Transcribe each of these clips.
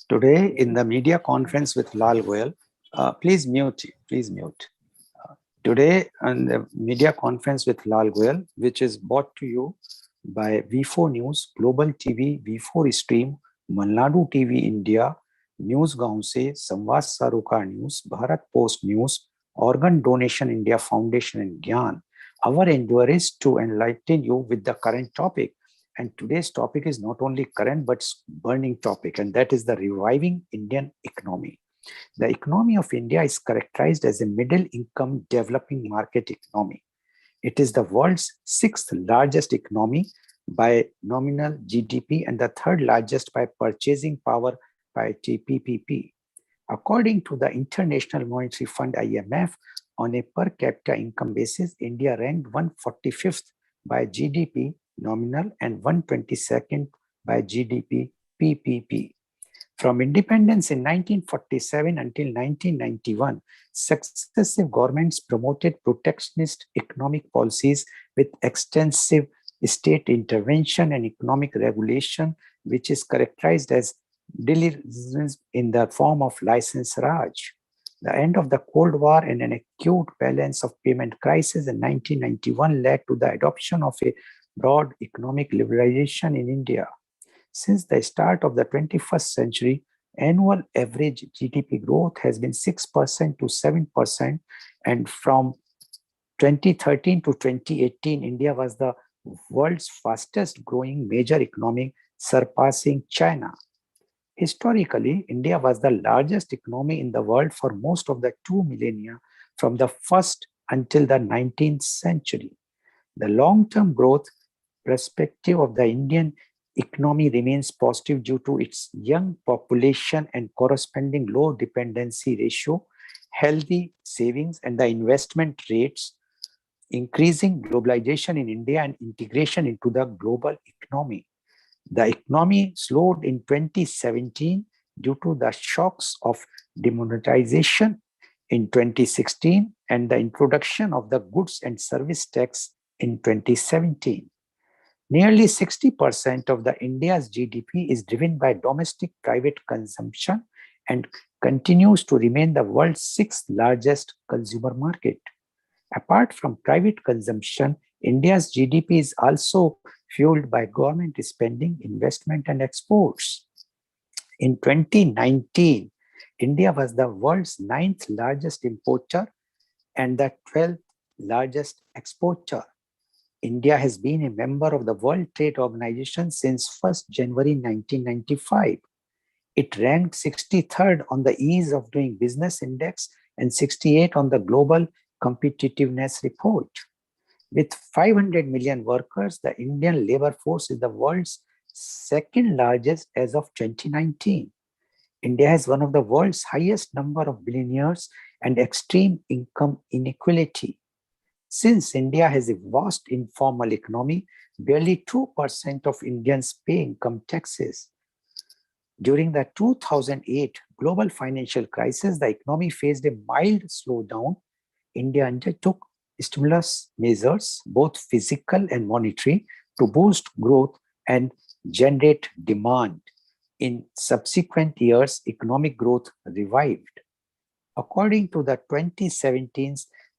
Today in the media conference with Goel, please mute, please mute. Today on the media conference with Goel, which is brought to you by V4 News, Global TV, V4 Stream, Malnadu TV India, News Gaon Se, Samvad Sarokar News, Bharat Post News, Organ Donation India Foundation and Gyan. Our endeavor is to enlighten you with the current topic. And today's topic is not only current, but burning topic, and that is the reviving Indian economy. The economy of India is characterized as a middle-income developing market economy. It is the world's sixth largest economy by nominal GDP and the third largest by purchasing power by TPPP. According to the International Monetary Fund IMF, on a per capita income basis, India ranked 145th by GDP nominal and 122nd by GDP PPP. From independence in 1947 until 1991, successive governments promoted protectionist economic policies with extensive state intervention and economic regulation, which is characterized as diligence in the form of license Raj. The end of the Cold War and an acute balance of payment crisis in 1991 led to the adoption of a broad economic liberalization in India. Since the start of the 21st century, annual average GDP growth has been 6% to 7%, and from 2013 to 2018, India was the world's fastest growing major economy, surpassing China. Historically, India was the largest economy in the world for most of the 2 millennia from the first until the 19th century. The long-term growth perspective of the Indian economy remains positive due to its young population and corresponding low dependency ratio, healthy savings, and the investment rates, increasing globalization in India and integration into the global economy. The economy slowed in 2017 due to the shocks of demonetization in 2016 and the introduction of the goods and service tax in 2017. Nearly 60% of the India's GDP is driven by domestic private consumption and continues to remain the world's sixth largest consumer market. Apart from private consumption, India's GDP is also fueled by government spending, investment, and exports. In 2019, India was the world's ninth largest importer and the 12th largest exporter. India has been a member of the World Trade Organization since 1st January 1995. It ranked 63rd on the Ease of Doing Business Index and 68 on the Global Competitiveness Report. With 500 million workers, the Indian labor force is the world's second largest as of 2019. India has one of the world's highest number of billionaires and extreme income inequality. Since India has a vast informal economy, barely 2% of Indians pay income taxes. During the 2008 global financial crisis, the economy faced a mild slowdown. India undertook stimulus measures, both physical and monetary, to boost growth and generate demand. In subsequent years, economic growth revived. According to the 2017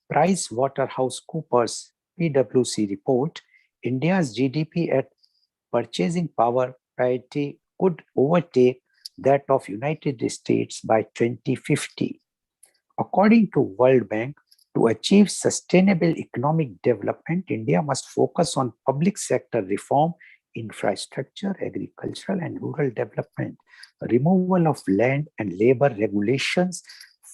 PricewaterhouseCoopers PwC report, India's GDP at purchasing power parity could overtake that of United States by 2050. According to World Bank, to achieve sustainable economic development, India must focus on public sector reform, infrastructure, agricultural and rural development, removal of land and labor regulations,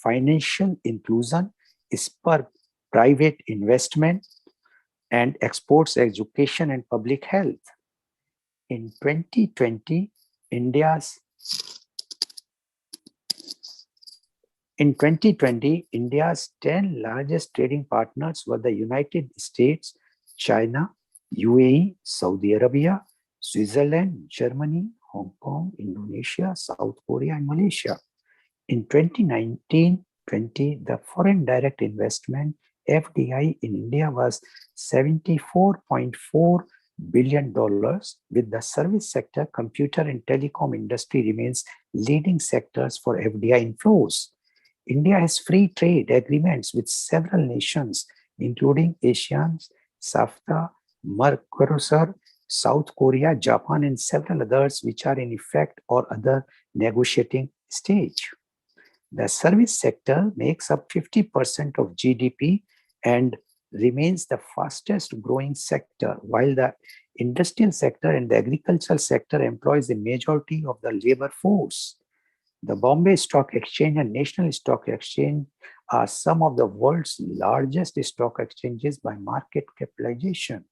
financial inclusion, spur private investment, and exports, education, and public health. In 2020, India's In 2020, India's 10 largest trading partners were the United States, China, UAE, Saudi Arabia, Switzerland, Germany, Hong Kong, Indonesia, South Korea, and Malaysia. In 2019-20, the foreign direct investment FDI in India was $74.4 billion, with the service sector, computer and telecom industry remains leading sectors for FDI inflows. India has free trade agreements with several nations, including ASEAN, SAFTA, Mercosur, South Korea, Japan, and several others which are in effect or other negotiating stage. The service sector makes up 50% of GDP and remains the fastest growing sector, while the industrial sector and the agricultural sector employs the majority of the labor force. The Bombay Stock Exchange and National Stock Exchange are some of the world's largest stock exchanges by market capitalization.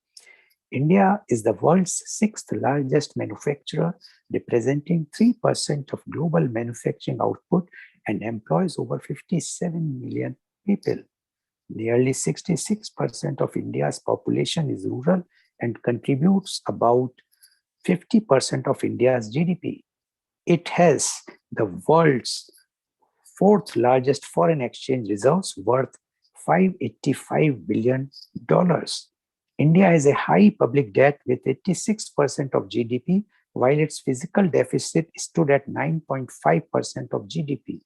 India is the world's sixth largest manufacturer, representing 3% of global manufacturing output and employs over 57 million people. Nearly 66% of India's population is rural and contributes about 50% of India's GDP. It has the world's fourth largest foreign exchange reserves worth $585 billion. India has a high public debt with 86% of GDP, while its fiscal deficit stood at 9.5% of GDP.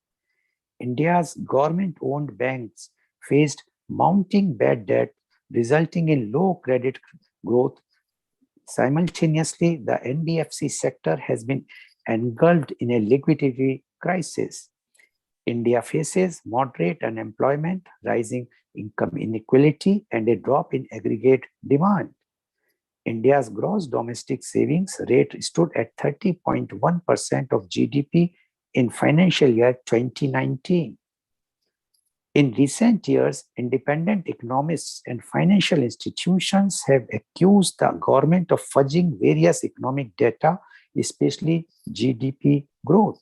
India's government-owned banks faced mounting bad debt, resulting in low credit growth. Simultaneously, the NBFC sector has been engulfed in a liquidity crisis. India faces moderate unemployment, rising income inequality, and a drop in aggregate demand. India's gross domestic savings rate stood at 30.1% of GDP in financial year 2019. In recent years, independent economists and financial institutions have accused the government of fudging various economic data, especially GDP growth.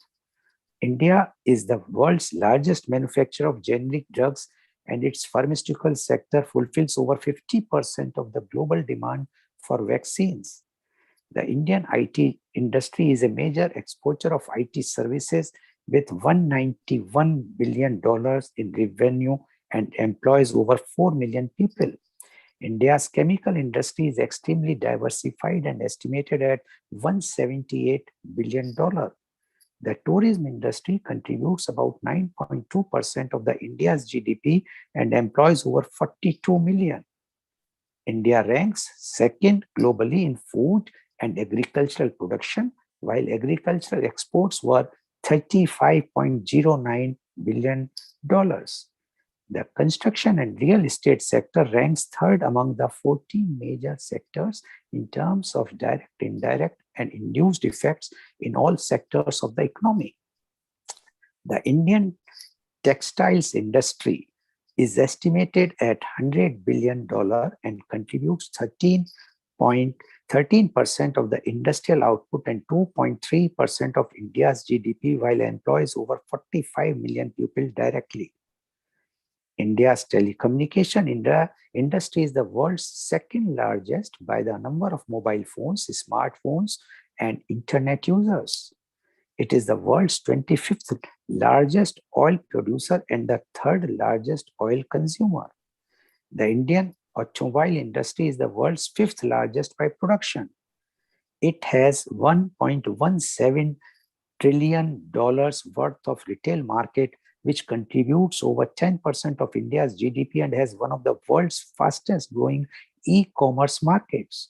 India is the world's largest manufacturer of generic drugs, and its pharmaceutical sector fulfills over 50% of the global demand for vaccines. The Indian IT industry is a major exporter of IT services with $191 billion in revenue and employs over 4 million people. India's chemical industry is extremely diversified and estimated at $178 billion. The tourism industry contributes about 9.2% of the India's GDP and employs over 42 million. India ranks second globally in food and agricultural production, while agricultural exports were $35.09 billion. The construction and real estate sector ranks third among the 14 major sectors in terms of direct, indirect, and induced effects in all sectors of the economy. The Indian textiles industry is estimated at $100 billion and contributes 13% of the industrial output and 2.3% of India's GDP, while employs over 45 million people directly. India's telecommunication industry is the world's second largest by the number of mobile phones, smartphones, and internet users. It is the world's 25th largest oil producer and the third largest oil consumer. The Indian automobile industry is the world's fifth largest by production. It has $1.17 trillion worth of retail market, which contributes over 10% of India's GDP and has one of the world's fastest growing e-commerce markets.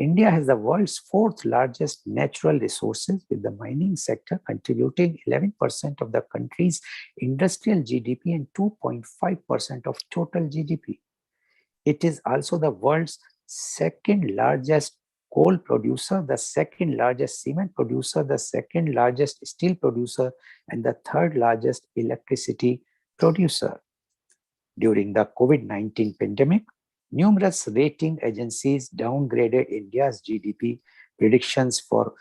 India has the world's fourth largest natural resources, with the mining sector contributing 11% of the country's industrial GDP and 2.5% of total GDP. It is also the world's second largest coal producer, the second largest cement producer, the second largest steel producer, and the third largest electricity producer. During the COVID-19 pandemic, numerous rating agencies downgraded India's GDP predictions for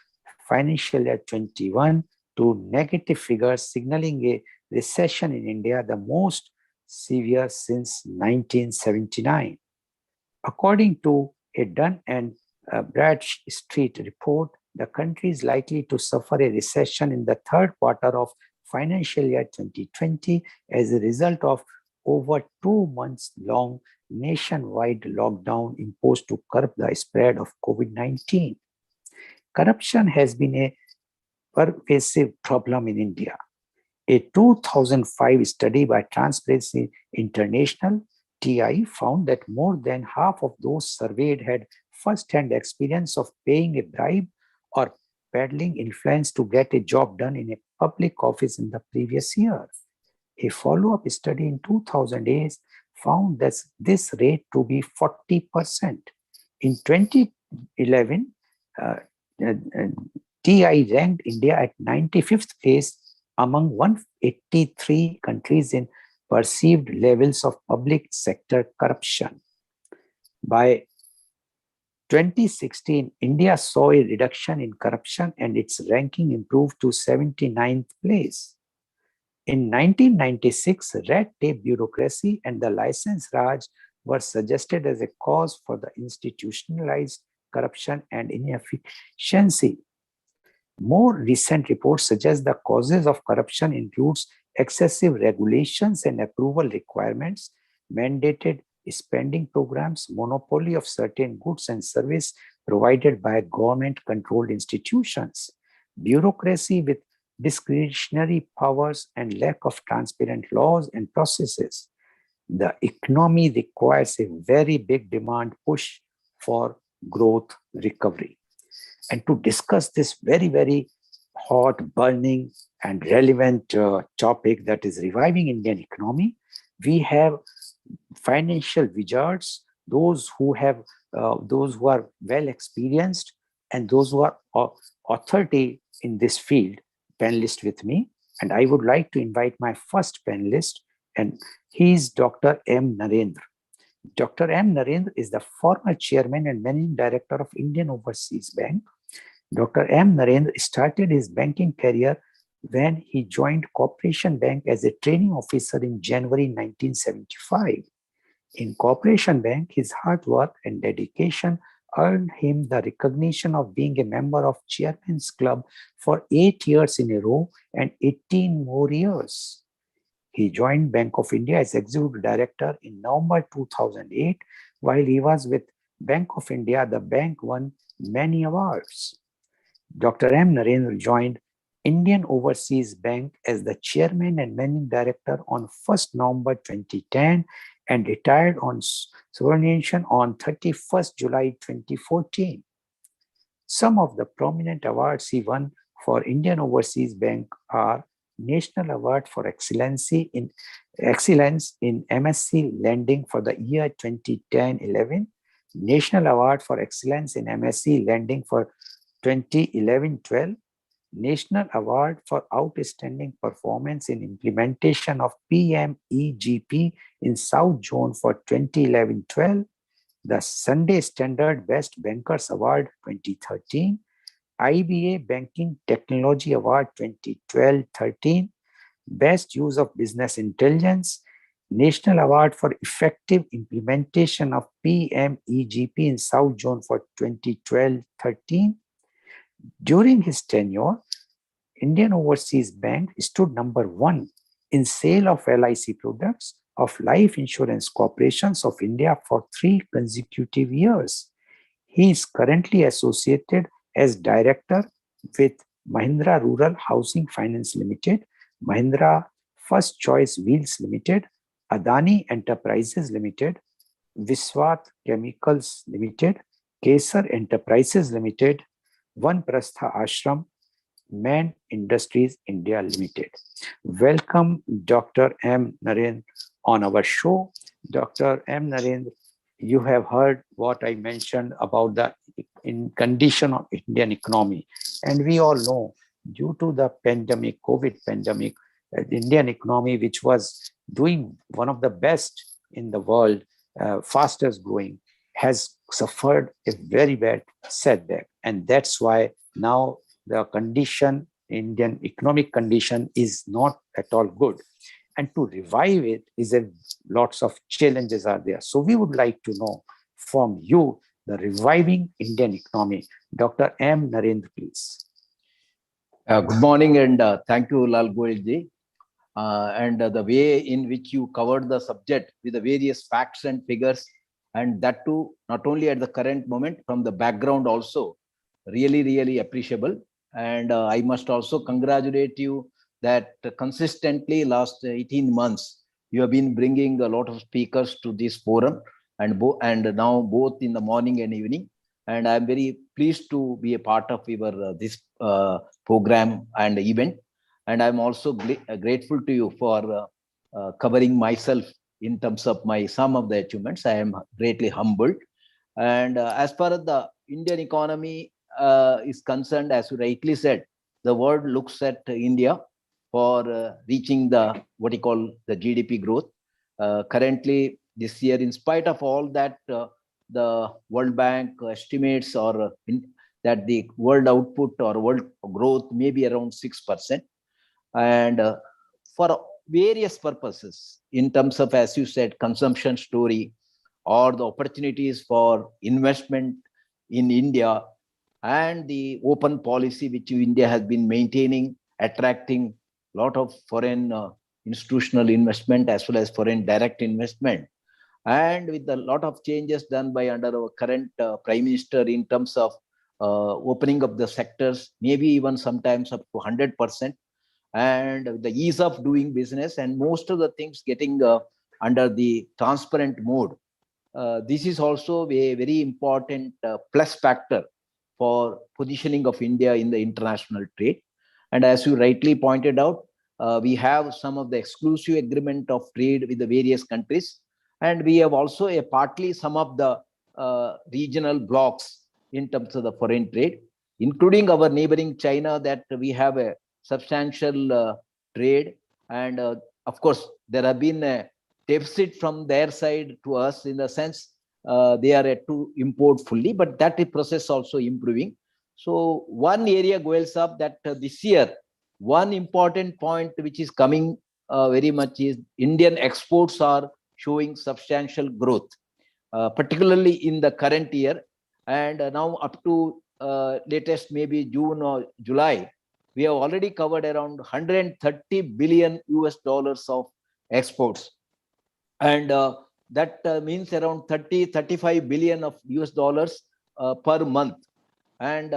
financial year 21 to negative figures, signaling a recession in India, the most severe since 1979. According to a Dun and Bradstreet report, the country is likely to suffer a recession in the third quarter of financial year 2020 as a result of over 2 months long nationwide lockdown imposed to curb the spread of COVID-19. Corruption has been a pervasive problem in India. A 2005 study by Transparency International (TI) found that more than half of those surveyed had first-hand experience of paying a bribe or peddling influence to get a job done in a public office in the previous year. A follow-up study in 2008 found that this rate to be 40%. In 2011, uh, uh, uh, TI ranked India at 95th place among 183 countries in perceived levels of public sector corruption. By 2016, India saw a reduction in corruption and its ranking improved to 79th place. In 1996, red tape bureaucracy and the license Raj were suggested as a cause for the institutionalized corruption and inefficiency. More recent reports suggest the causes of corruption includes excessive regulations and approval requirements, mandated spending programs, monopoly of certain goods and services provided by government-controlled institutions, bureaucracy with discretionary powers, and lack of transparent laws and processes. The economy requires a very big demand push for growth recovery. And to discuss this very, very hot, burning, and relevant topic that is reviving Indian economy, we have financial wizards, those who are well experienced and those who are authority in this field, panelist with me. And I would like to invite my first panelist, and he is Dr. M. Narendra. Dr. M. Narendra is the former chairman and managing director of Indian Overseas Bank. Dr. M. Narendra started his banking career when he joined Corporation Bank as a training officer in January 1975. In Corporation Bank, his hard work and dedication earned him the recognition of being a member of Chairman's Club for 8 years in a row and 18 more years. He joined Bank of India as Executive Director in November 2008. While he was with Bank of India, the bank won many awards. Dr. M. Narendra joined Indian Overseas Bank as the Chairman and Managing Director on 1st November 2010 and retired on sovereignty on 31st July 2014. Some of the prominent awards he won for Indian Overseas Bank are National Award for Excellence in MSc Lending for the year 2010-11, National Award for Excellence in MSc Lending for 2011-12, National Award for Outstanding Performance in Implementation of PMEGP in South Zone for 2011-12, the Sunday Standard Best Bankers Award 2013, IBA Banking Technology Award 2012-13, Best Use of Business Intelligence, National Award for Effective Implementation of PMEGP in South Zone for 2012-13. During his tenure, Indian Overseas Bank stood number 1 in sale of LIC products of Life Insurance Corporations of India for 3 consecutive years. He is currently associated as director with Mahindra Rural Housing Finance Limited, Mahindra First Choice Wheels Limited, Adani Enterprises Limited, Viswat Chemicals Limited, Kesar Enterprises Limited, Vanprastha Ashram, Man Industries India Limited. Welcome, Dr. M. Narendra, on our show. Dr. M. Narendra, you have heard what I mentioned about the condition of Indian economy. And we all know, due to the pandemic, COVID pandemic, the Indian economy, which was doing one of the best in the world, fastest growing, has suffered a very bad setback. And that's why now the condition, Indian economic condition, is not at all good. And to revive it is lots of challenges are there. So we would like to know from you the reviving Indian economy. Dr. M. Narendra, please. Good morning and thank you, Lal Goel ji. and the way in which you covered the subject with the various facts and figures, and that too not only at the current moment, from the background also, really, really appreciable. And I must also congratulate you that consistently last 18 months you have been bringing a lot of speakers to this forum, and now both in the morning and evening. And I'm very pleased to be a part of your this program and event. And I'm also grateful to you for covering myself in terms of my some of the achievements. I am greatly humbled. And as far as the Indian economy is concerned, as you rightly said, the world looks at India for reaching the what you call the GDP growth. Currently, this year, in spite of all that, the World Bank estimates that the world output or world growth may be around 6%. And for various purposes, in terms of, as you said, consumption story, or the opportunities for investment in India, and the open policy which India has been maintaining, attracting a lot of foreign institutional investment as well as foreign direct investment. And with a lot of changes done by under our current Prime Minister in terms of opening up the sectors, maybe even sometimes up to 100%, and the ease of doing business, and most of the things getting under the transparent mode. This is also a very important plus factor for positioning of India in the international trade. And as you rightly pointed out, we have some of the exclusive agreement of trade with the various countries, and we have also a partly some of the regional blocks in terms of the foreign trade, including our neighboring China, that we have a substantial trade. And of course, there have been a deficit from their side to us, in the sense they are yet to import fully, but that process also improving. So one area goes up that this year, one important point which is coming very much is Indian exports are showing substantial growth, particularly in the current year. And now up to latest maybe June or July, we have already covered around 130 billion US dollars of exports. And that means around 35 billion of US dollars per month. And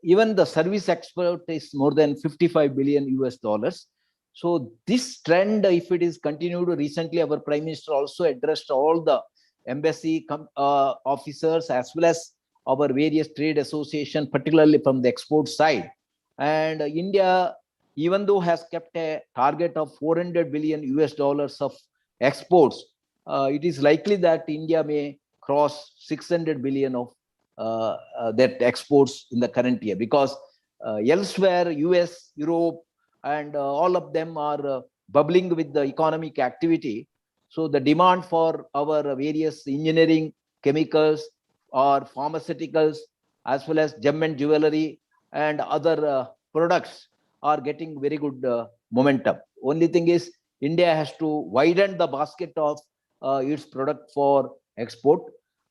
even the service export is more than 55 billion US dollars. So this trend, if it is continued, recently our Prime Minister also addressed all the embassy officers as well as our various trade association, particularly from the export side. And India, even though has kept a target of 400 billion US dollars of exports, it is likely that India may cross 600 billion of that exports in the current year, because elsewhere, US, Europe, and all of them are bubbling with the economic activity. So the demand for our various engineering, chemicals, or pharmaceuticals, as well as gem and jewelry and other products, are getting very good momentum. Only thing is, India has to widen the basket of its product for export.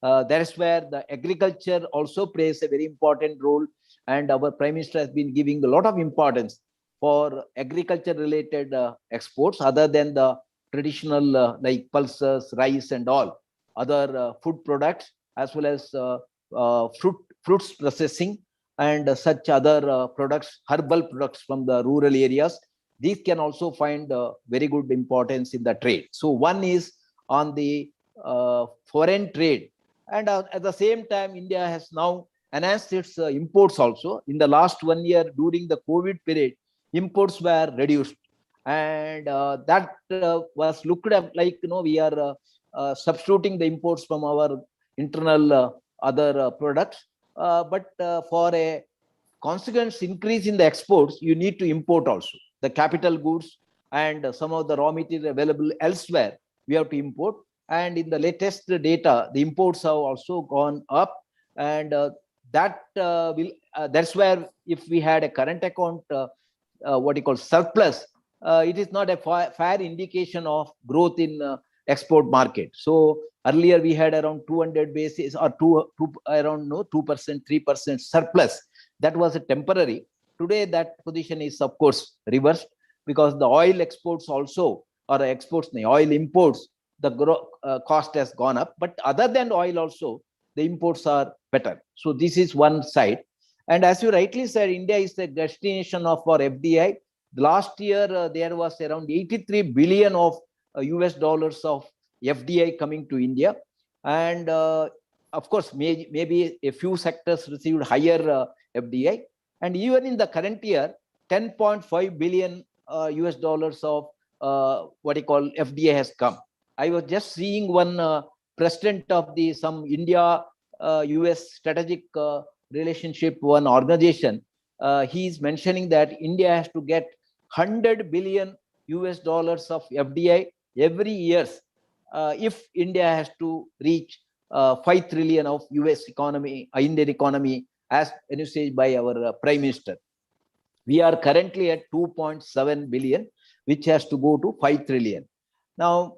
That is where the agriculture also plays a very important role, and our Prime Minister has been giving a lot of importance for agriculture related exports, other than the traditional like pulses, rice, and all other food products, as well as fruits processing, and such other products, herbal products from the rural areas. These can also find very good importance in the trade. So one is on the foreign trade. And at the same time, India has now enhanced its imports also. In the last 1 year, during the COVID period, imports were reduced. And that was looked at like, we are substituting the imports from our internal other products. But for a consequence increase in the exports, you need to import also the capital goods and some of the raw material available elsewhere. We have to import. And in the latest data, the imports have also gone up. And that's where, if we had a current account, what you call surplus, it is not a fair indication of growth in export market. So earlier we had around 200 basis or around 2%, 3% surplus. That was a temporary. Today that position is of course reversed, because the oil exports also, or exports, the oil imports, the cost has gone up. But other than oil also, the imports are better. So this is one side. And as you rightly said, India is the destination for FDI. Last year, there was around 83 billion of US dollars of FDI coming to India. And of course, maybe a few sectors received higher FDI. And even in the current year, 10.5 billion US dollars of what you call FDI has come. I was just seeing one president of some India US strategic relationship, one organization. He is mentioning that India has to get 100 billion US dollars of FDI every year if India has to reach 5 trillion of US economy, Indian economy, as envisaged by our Prime Minister. We are currently at 2.7 billion, which has to go to 5 trillion. Now,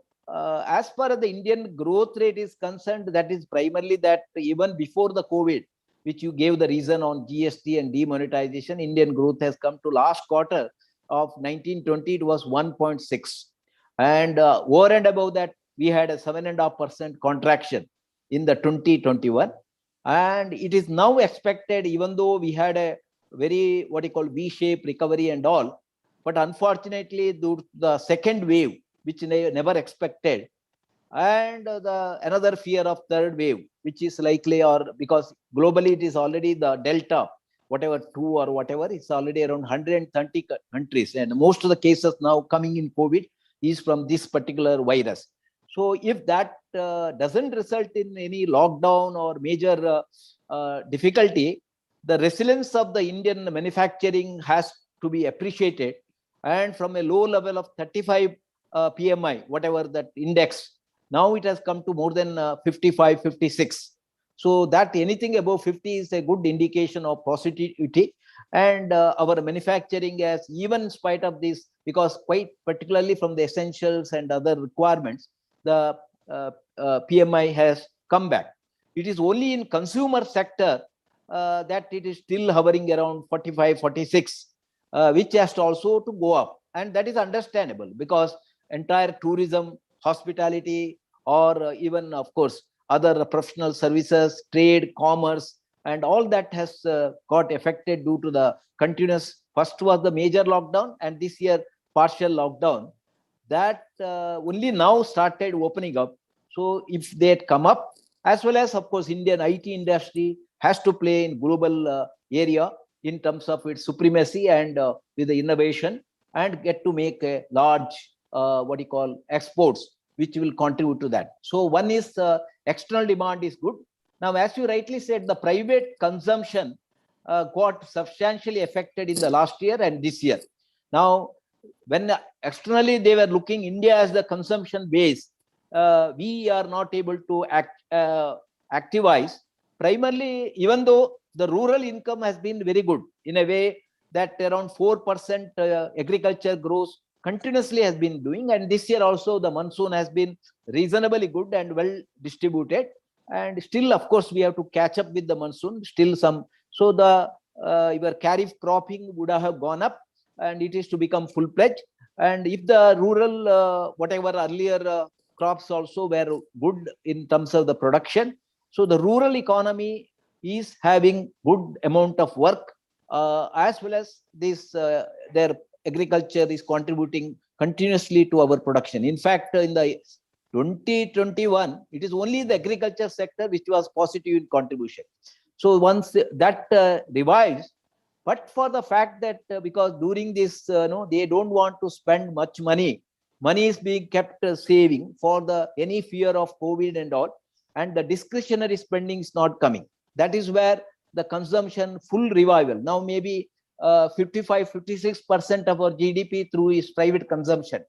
as far as the Indian growth rate is concerned, that is primarily that even before the COVID, which you gave the reason on GST and demonetization, Indian growth has come to last quarter of 1920, it was 1.6. And over and above that, we had a 7.5% contraction in the 2021. And it is now expected, even though we had a very, what you call, V-shaped recovery and all, but unfortunately, due to the second wave, which they never expected, and another fear of third wave, which is likely, or because globally it is already the Delta, whatever 2 or whatever, it's already around 130 countries, and most of the cases now coming in COVID is from this particular virus. So if that doesn't result in any lockdown or major difficulty, the resilience of the Indian manufacturing has to be appreciated. And from a low level of 35 PMI, whatever that index, now it has come to more than 55, 56. So that anything above 50 is a good indication of positivity. And our manufacturing has, even in spite of this, because quite particularly from the essentials and other requirements, the PMI has come back. It is only in consumer sector that it is still hovering around 45, 46, which has to also to go up. And that is understandable because entire tourism, hospitality, or even, of course, other professional services, trade, commerce, and all that has got affected due to the continuous, first was the major lockdown, and this year partial lockdown, that only now started opening up. So if they had come up, as well as, of course, Indian IT industry has to play in global area in terms of its supremacy and with the innovation, and get to make a large, what you call, exports, which will contribute to that. So one is external demand is good. Now, as you rightly said, the private consumption got substantially affected in the last year and this year. Now, when externally they were looking India as the consumption base, we are not able to activize. Primarily, even though the rural income has been very good in a way that around 4% agriculture growth continuously has been doing, and this year also the monsoon has been reasonably good and well distributed, and still, of course, we have to catch up with the monsoon, still some. So the your kharif cropping would have gone up, and it is to become full-fledged. And if the rural whatever earlier crops also were good in terms of the production, so the rural economy is having good amount of work, as well as this their agriculture is contributing continuously to our production. In fact, in the 2021, it is only the agriculture sector which was positive in contribution. So once that revives, but for the fact that because during this, they don't want to spend much money. Money is being kept saving for the any fear of COVID and all, and the discretionary spending is not coming. That is where the consumption full revival. Now maybe 55, 56% of our GDP through is private consumption.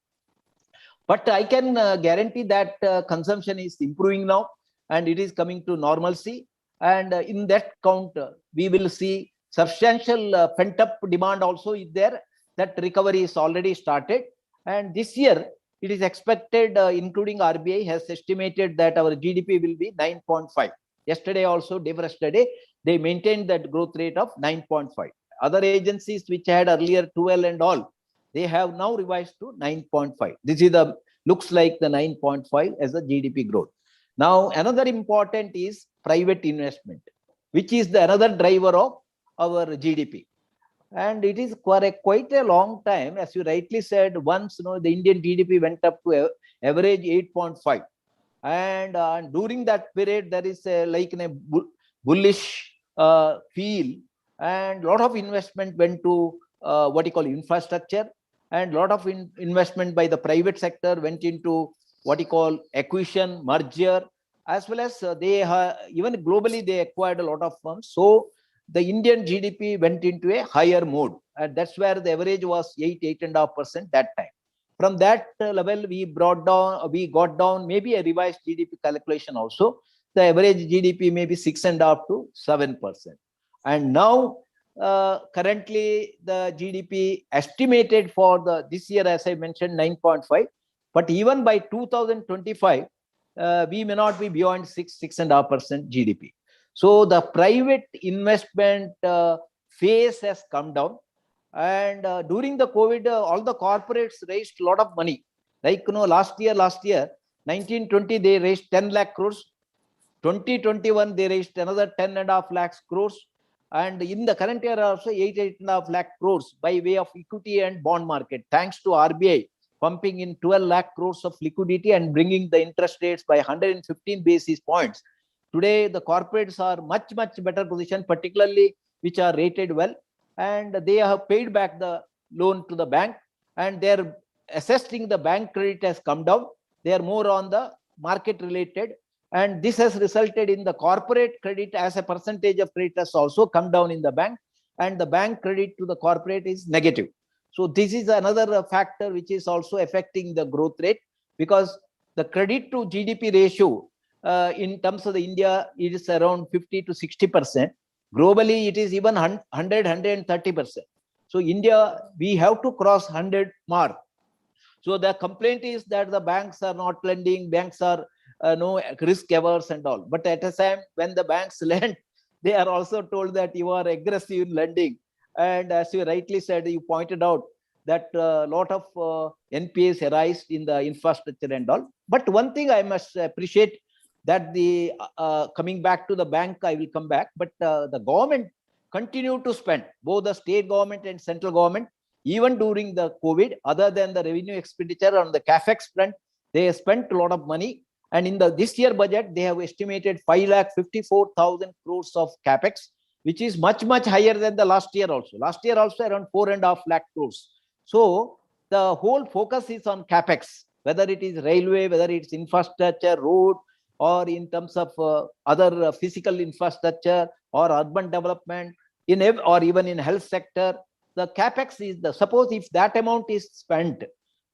But I can guarantee that consumption is improving now, and it is coming to normalcy. And in that count, we will see substantial pent-up demand also is there. That recovery is already started. And this year, it is expected, including RBI, has estimated that our GDP will be 9.5. Yesterday also, day for yesterday, they maintained that growth rate of 9.5. Other agencies which had earlier 12 and all, They have now revised to 9.5. This is the looks like the 9.5 as the GDP growth. Now, another important is private investment, which is the another driver of our GDP. And it is quite a long time, as you rightly said. Once the Indian GDP went up to average 8.5, and during that period there is like a bullish feel, and a lot of investment went to what you call infrastructure, and a lot of investment by the private sector went into what you call acquisition, merger, as well as they even globally they acquired a lot of firms. So the Indian GDP went into a higher mode, and that's where the average was 8.5% that time. From that level, we got down, maybe a revised GDP calculation also. The average GDP may be 6.5 to 7%. And now, currently, the GDP estimated for this year, as I mentioned, 9.5. But even by 2025, we may not be beyond 6.5% GDP. So the private investment phase has come down. And during the COVID, all the corporates raised a lot of money. Like, last year, 1920, they raised 10 lakh crores. 2021, they raised another 10.5 lakhs crores. And in the current year also, 8.5 lakh crores by way of equity and bond market, thanks to RBI pumping in 12 lakh crores of liquidity and bringing the interest rates by 115 basis points. Today, the corporates are much, much better position, particularly which are rated well, and they have paid back the loan to the bank, and they're assessing the bank credit has come down. They are more on the market related, and this has resulted in the corporate credit as a percentage of credit has also come down in the bank, and the bank credit to the corporate is negative. So this is another factor which is also affecting the growth rate, because the credit to GDP ratio in terms of the India, it is around 50 to 60%. Globally, it is even 100, 130%. So India, we have to cross 100 mark. So the complaint is that the banks are not lending, banks are no risk averse and all. But at a time when the banks lend, they are also told that you are aggressive in lending. And as you rightly said, you pointed out that a lot of NPAs arise in the infrastructure and all. But one thing I must appreciate, that the coming back to the bank, I will come back, but the government continue to spend, both the state government and central government, even during the COVID. Other than the revenue expenditure on the capex front, they spent a lot of money. And in this year budget, they have estimated 5,54,000 crores of capex, which is much, much higher than the last year also. Last year also around 4.5 lakh crores. So the whole focus is on capex, whether it is railway, whether it's infrastructure, road, or in terms of other physical infrastructure or urban development, or even in health sector. The capex is suppose if that amount is spent,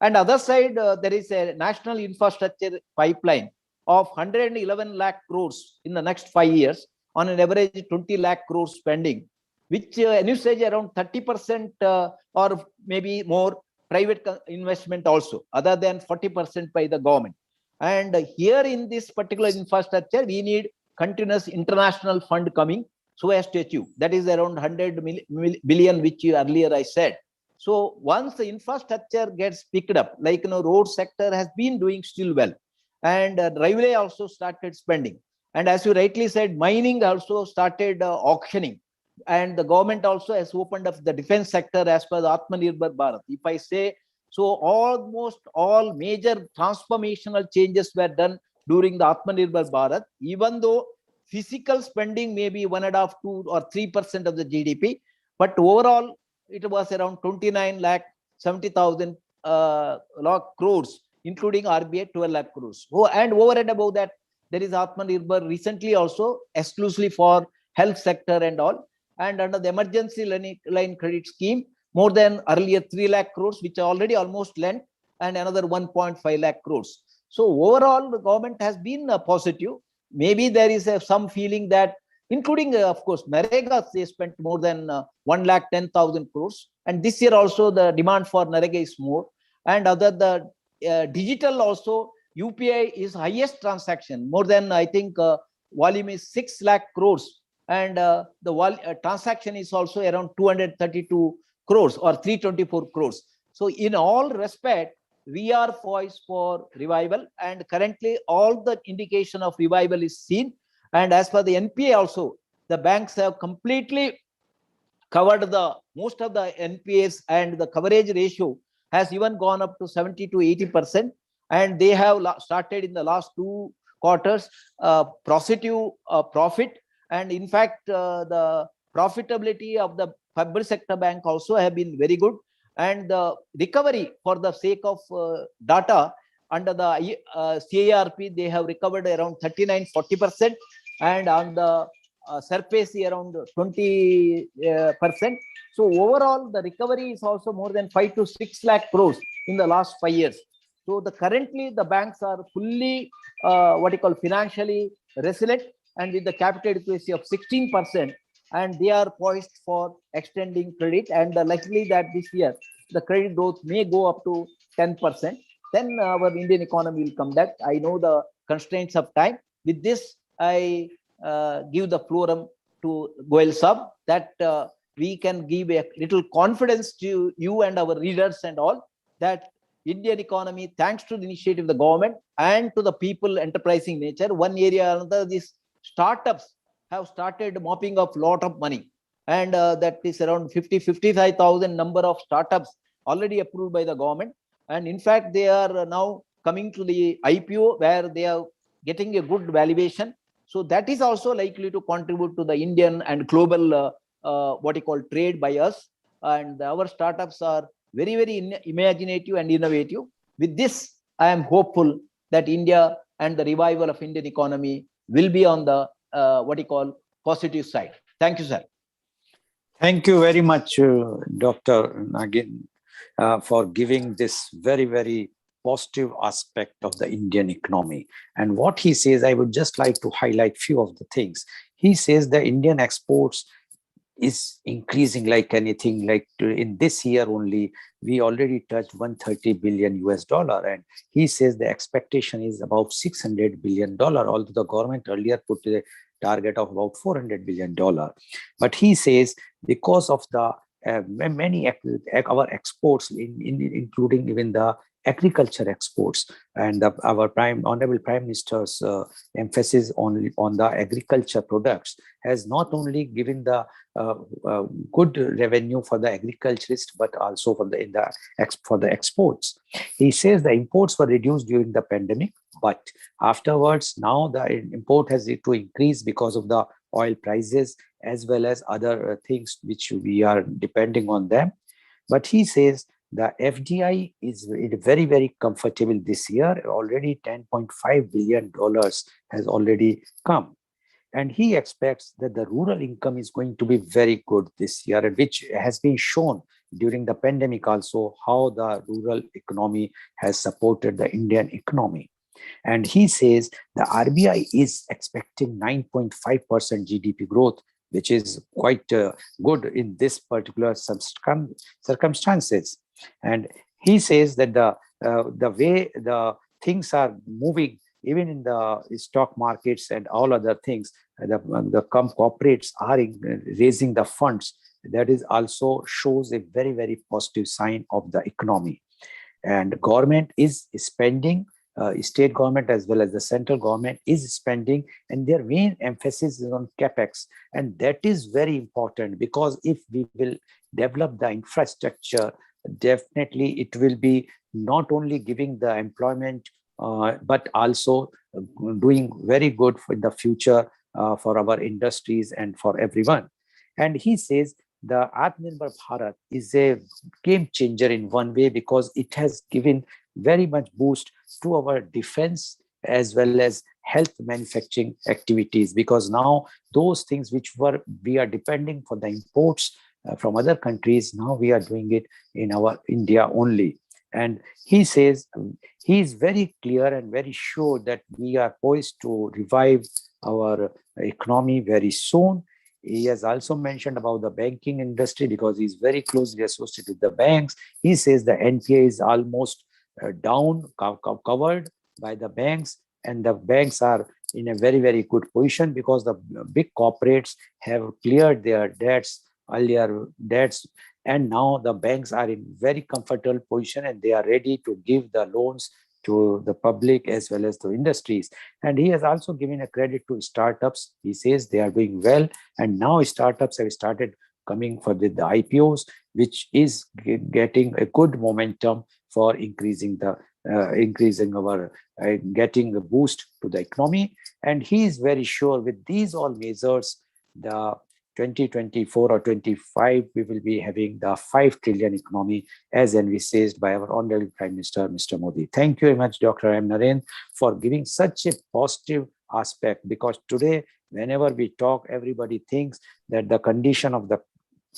and other side there is a national infrastructure pipeline of 111 lakh crores in the next 5 years, on an average 20 lakh crores spending, which envisage around 30% or maybe more private investment also, other than 40% by the government. And here in this particular infrastructure, we need continuous international fund coming so as to achieve. That is around 100 billion, which earlier I said. So once the infrastructure gets picked up, like road sector has been doing still well, and railway also started spending. And as you rightly said, mining also started auctioning. And the government also has opened up the defense sector as per the Atmanirbhar Bharat. If I say, so almost all major transformational changes were done during the Atmanirbhar Bharat, even though physical spending may be 1.5, 2 or 3% of the GDP, but overall it was around 29 lakh 70,000 crores, including RBI 12 lakh crores. And over and above that, there is Atmanirbhar recently also exclusively for health sector and all. And under the emergency line credit scheme, more than earlier 3 lakh crores, which are already almost lent, and another 1.5 lakh crores. So overall, the government has been positive. Maybe there is some feeling that, including, of course, Narega, they spent more than 1,10,000 crores. And this year also, the demand for Narega is more. And the digital also, UPI is highest transaction, more than, I think, volume is 6 lakh crores. And the transaction is also around 232 crores or 324 crores. So in all respect, we are poised for revival, and currently all the indication of revival is seen. And as per the NPA also, the banks have completely covered the most of the NPAs, and the coverage ratio has even gone up to 70 to 80%. And they have started in the last 2 quarters positive profit. And in fact, the profitability of the public sector bank also have been very good. And the recovery, for the sake of data, under the CARP, they have recovered around 39-40%, and on the surface around 20%. So overall, the recovery is also more than 5 to 6 lakh crores in the last 5 years. So currently the banks are fully what you call financially resilient, and with the capital adequacy of 16%, and they are poised for extending credit. And likely that this year the credit growth may go up to 10%. Then our Indian economy will come back. I know the constraints of time. With this, I give the forum to Goel Sab, that we can give a little confidence to you and our readers and all, that Indian economy, thanks to the initiative of the government and to the people enterprising nature, one area or another, these startups have started mopping up lot of money. And that is around 55,000 number of startups already approved by the government. And in fact, they are now coming to the IPO, where they are getting a good valuation. So that is also likely to contribute to the Indian and global what you call trade by us. And our startups are very, very imaginative and innovative. With this, I am hopeful that India and the revival of Indian economy will be on the what you call positive side. Thank you, sir. Thank you very much, Dr. Nagin, for giving this very, very positive aspect of the Indian economy. And what he says, I would just like to highlight few of the things. He says the Indian exports is increasing like anything. Like in this year only, we already touched 130 billion US dollar, and he says the expectation is about 600 billion dollar, although the government earlier put a target of about 400 billion dollar. But he says because of the many our exports, including even the agriculture exports, and our honorable prime minister's emphasis on the agriculture products has not only given the good revenue for the agriculturist, but also for the exports. He says the imports were reduced during the pandemic, but afterwards now the import has to increase because of the oil prices as well as other things which we are depending on them. But he says the FDI is very, very comfortable this year. Already $10.5 billion has already come. And he expects that the rural income is going to be very good this year, which has been shown during the pandemic also, how the rural economy has supported the Indian economy. And he says the RBI is expecting 9.5% GDP growth, which is quite good in this particular circumstances. And he says that the way the things are moving, even in the stock markets and all other things, the corporates are raising the funds. That is also shows a very, very positive sign of the economy. And government is spending, state government as well as the central government is spending, and their main emphasis is on capex. And that is very important, because if we will develop the infrastructure, definitely it will be not only giving the employment, but also doing very good for the future for our industries and for everyone. And he says the Atmanirbhar Bharat is a game changer in one way, because it has given very much boost to our defense as well as health manufacturing activities, because now those things which we are depending for the imports from other countries, now we are doing it in our India only. And he says he is very clear and very sure that we are poised to revive our economy very soon. He has also mentioned about the banking industry, because he's very closely associated with the banks. He says the NPA is almost down, covered by the banks, and the banks are in a very, very good position, because the big corporates have cleared their debts earlier debts, and now the banks are in very comfortable position and they are ready to give the loans to the public as well as to industries. And he has also given a credit to startups. He says they are doing well, and now startups have started coming for with the IPOs, which is getting a good momentum for increasing our getting a boost to the economy. And he is very sure with these all measures, the 2024 or 25, we will be having the 5 trillion economy as envisaged by our Honorable Prime Minister, Mr. Modi. Thank you very much, Dr. M. Naren, for giving such a positive aspect, because today, whenever we talk, everybody thinks that the condition of the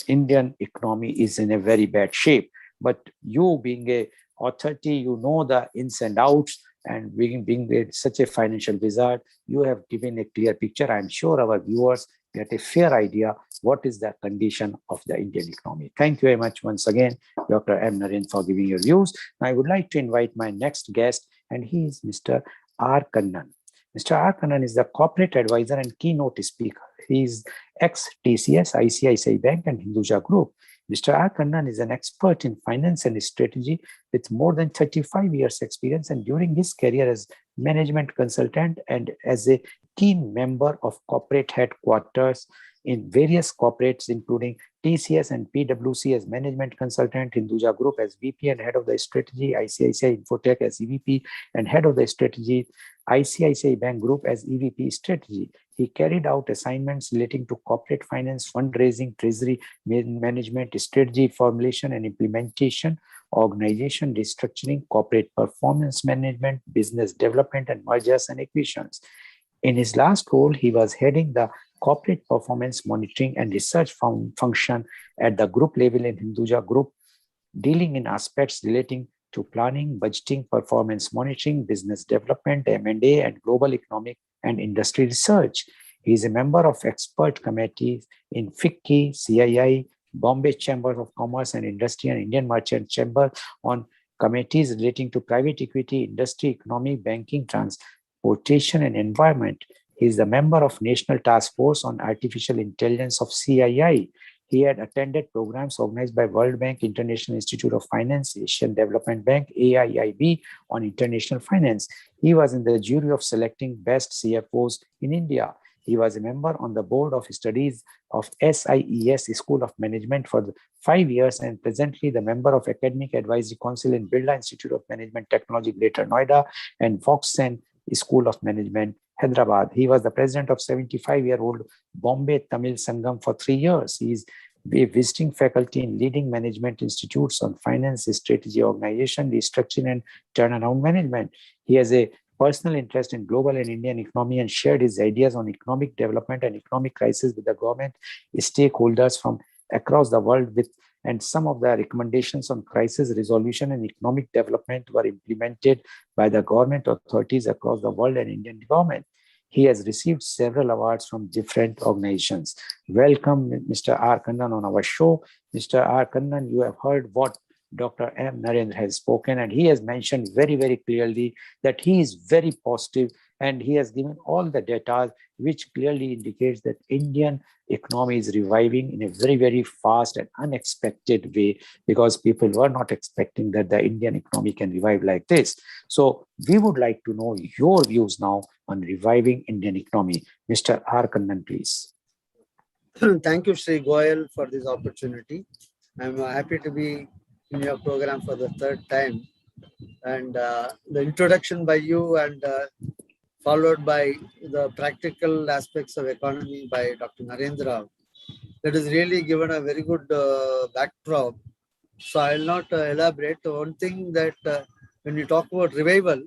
Indian economy is in a very bad shape. But you being a authority, you know the ins and outs, and being such a financial wizard, you have given a clear picture. I'm sure our viewers get a fair idea what is the condition of the Indian economy. Thank you very much once again, Dr. M. Naren, for giving your views. Now, I would like to invite my next guest, and he is Mr. R. Kannan. Mr. R. Kannan is the corporate advisor and keynote speaker. He is ex-TCS, ICICI Bank, and Hinduja Group. Mr. R. Kannan is an expert in finance and strategy with more than 35 years experience, and during his career as management consultant and as a keen member of corporate headquarters in various corporates, including TCS and PwC as management consultant, Hinduja Group as VP and head of the strategy, ICICI Infotech as EVP and head of the strategy, ICICI Bank Group as EVP strategy. He carried out assignments relating to corporate finance, fundraising, treasury management, strategy formulation and implementation, organization restructuring, corporate performance management, business development, and mergers and acquisitions. In his last role, he was heading the corporate performance monitoring and research function at the group level in Hinduja Group, dealing in aspects relating to planning, budgeting, performance monitoring, business development, M&A, and global economic and industry research. He is a member of expert committees in FICCI, CII, Bombay Chamber of Commerce and Industry, and Indian Merchant Chamber on committees relating to private equity, industry, economy, banking, transportation, and environment. He is a member of National Task Force on Artificial Intelligence of CII. He had attended programs organized by World Bank, International Institute of Finance, Asian Development Bank, AIIB on international finance. He was in the jury of selecting best CFOs in India. He was a member on the board of studies of SIES School of Management for 5 years, and presently the member of Academic Advisory Council in Birla Institute of Management Technology, Greater Noida, and Foxen School of Management, Hyderabad. He was the president of 75-year-old Bombay Tamil Sangam for 3 years. He is a visiting faculty in leading management institutes on finance, strategy, organization, restructuring, and turnaround management. He has a personal interest in global and Indian economy and shared his ideas on economic development and economic crisis with the government stakeholders from across the world, and some of the recommendations on crisis resolution and economic development were implemented by the government authorities across the world and Indian government. He has received several awards from different organizations. Welcome, Mr. R. Kannan, on our show. Mr. R. Kannan, you have heard what Dr. M. Narendra has spoken, and he has mentioned very, very clearly that he is very positive, and he has given all the data which clearly indicates that Indian economy is reviving in a very, very fast and unexpected way, because people were not expecting that the Indian economy can revive like this. So we would like to know your views now on reviving Indian economy. Mr. R. Kannan, please. Thank you, Sri Goel, for this opportunity. I'm happy to be in your program for the third time. And the introduction by you and followed by the practical aspects of economy by Dr. Narendra, that has really given a very good backdrop. So I'll not elaborate. One thing that when you talk about revival,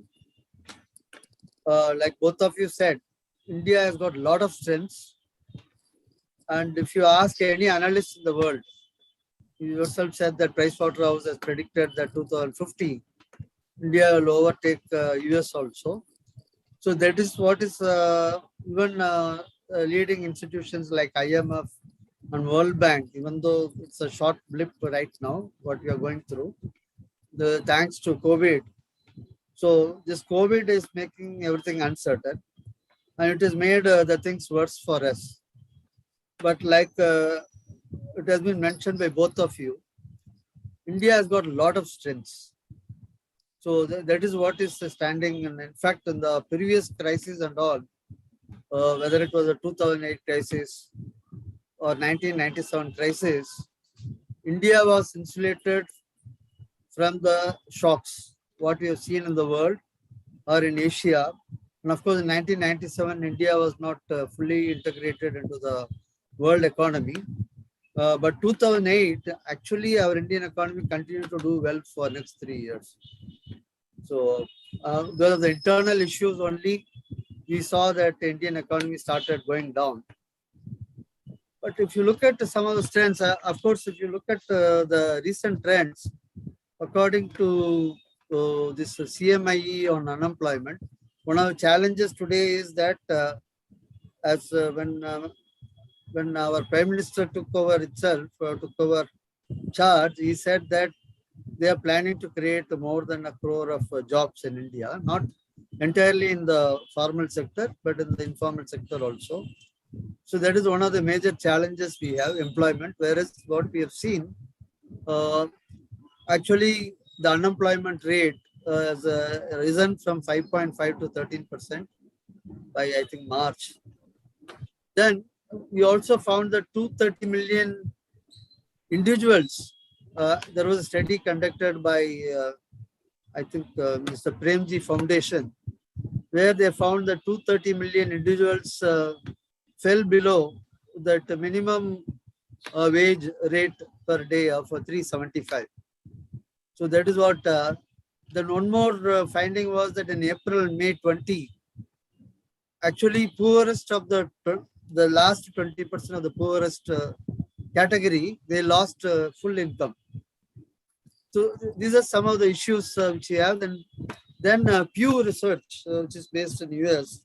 like both of you said, India has got a lot of strengths. And if you ask any analyst in the world, you yourself said that Pricewaterhouse has predicted that 2050, India will overtake US also. So that is what is even leading institutions like IMF and World Bank, even though it's a short blip right now, what we are going through, thanks to COVID. So this COVID is making everything uncertain, and it has made the things worse for us. But like it has been mentioned by both of you, India has got a lot of strengths. So that is what is standing. And in fact, in the previous crisis and all, whether it was a 2008 crisis or 1997 crisis, India was insulated from the shocks, what we have seen in the world or in Asia. And of course, in 1997, India was not fully integrated into the world economy. But 2008, actually, our Indian economy continued to do well for next 3 years. So because of the internal issues only, we saw that the Indian economy started going down. But if you look at some of the trends, of course, if you look at the recent trends, according to this CMIE on unemployment, one of the challenges today is that as when our Prime Minister took over charge, he said that they are planning to create more than 1 crore of jobs in India, not entirely in the formal sector, but in the informal sector also. So that is one of the major challenges we have, employment, whereas what we have seen, actually the unemployment rate has risen from 5.5 to 13% by, I think, March. Then we also found that 230 million individuals, there was a study conducted by, I think, Mr. Premji Foundation, where they found that 230 million individuals fell below that minimum wage rate per day of 375. So that is what, then one more finding was that in April, May 20, actually poorest of the last 20% of the poorest category, they lost full income. So these are some of the issues which we have. And then Pew Research, which is based in US,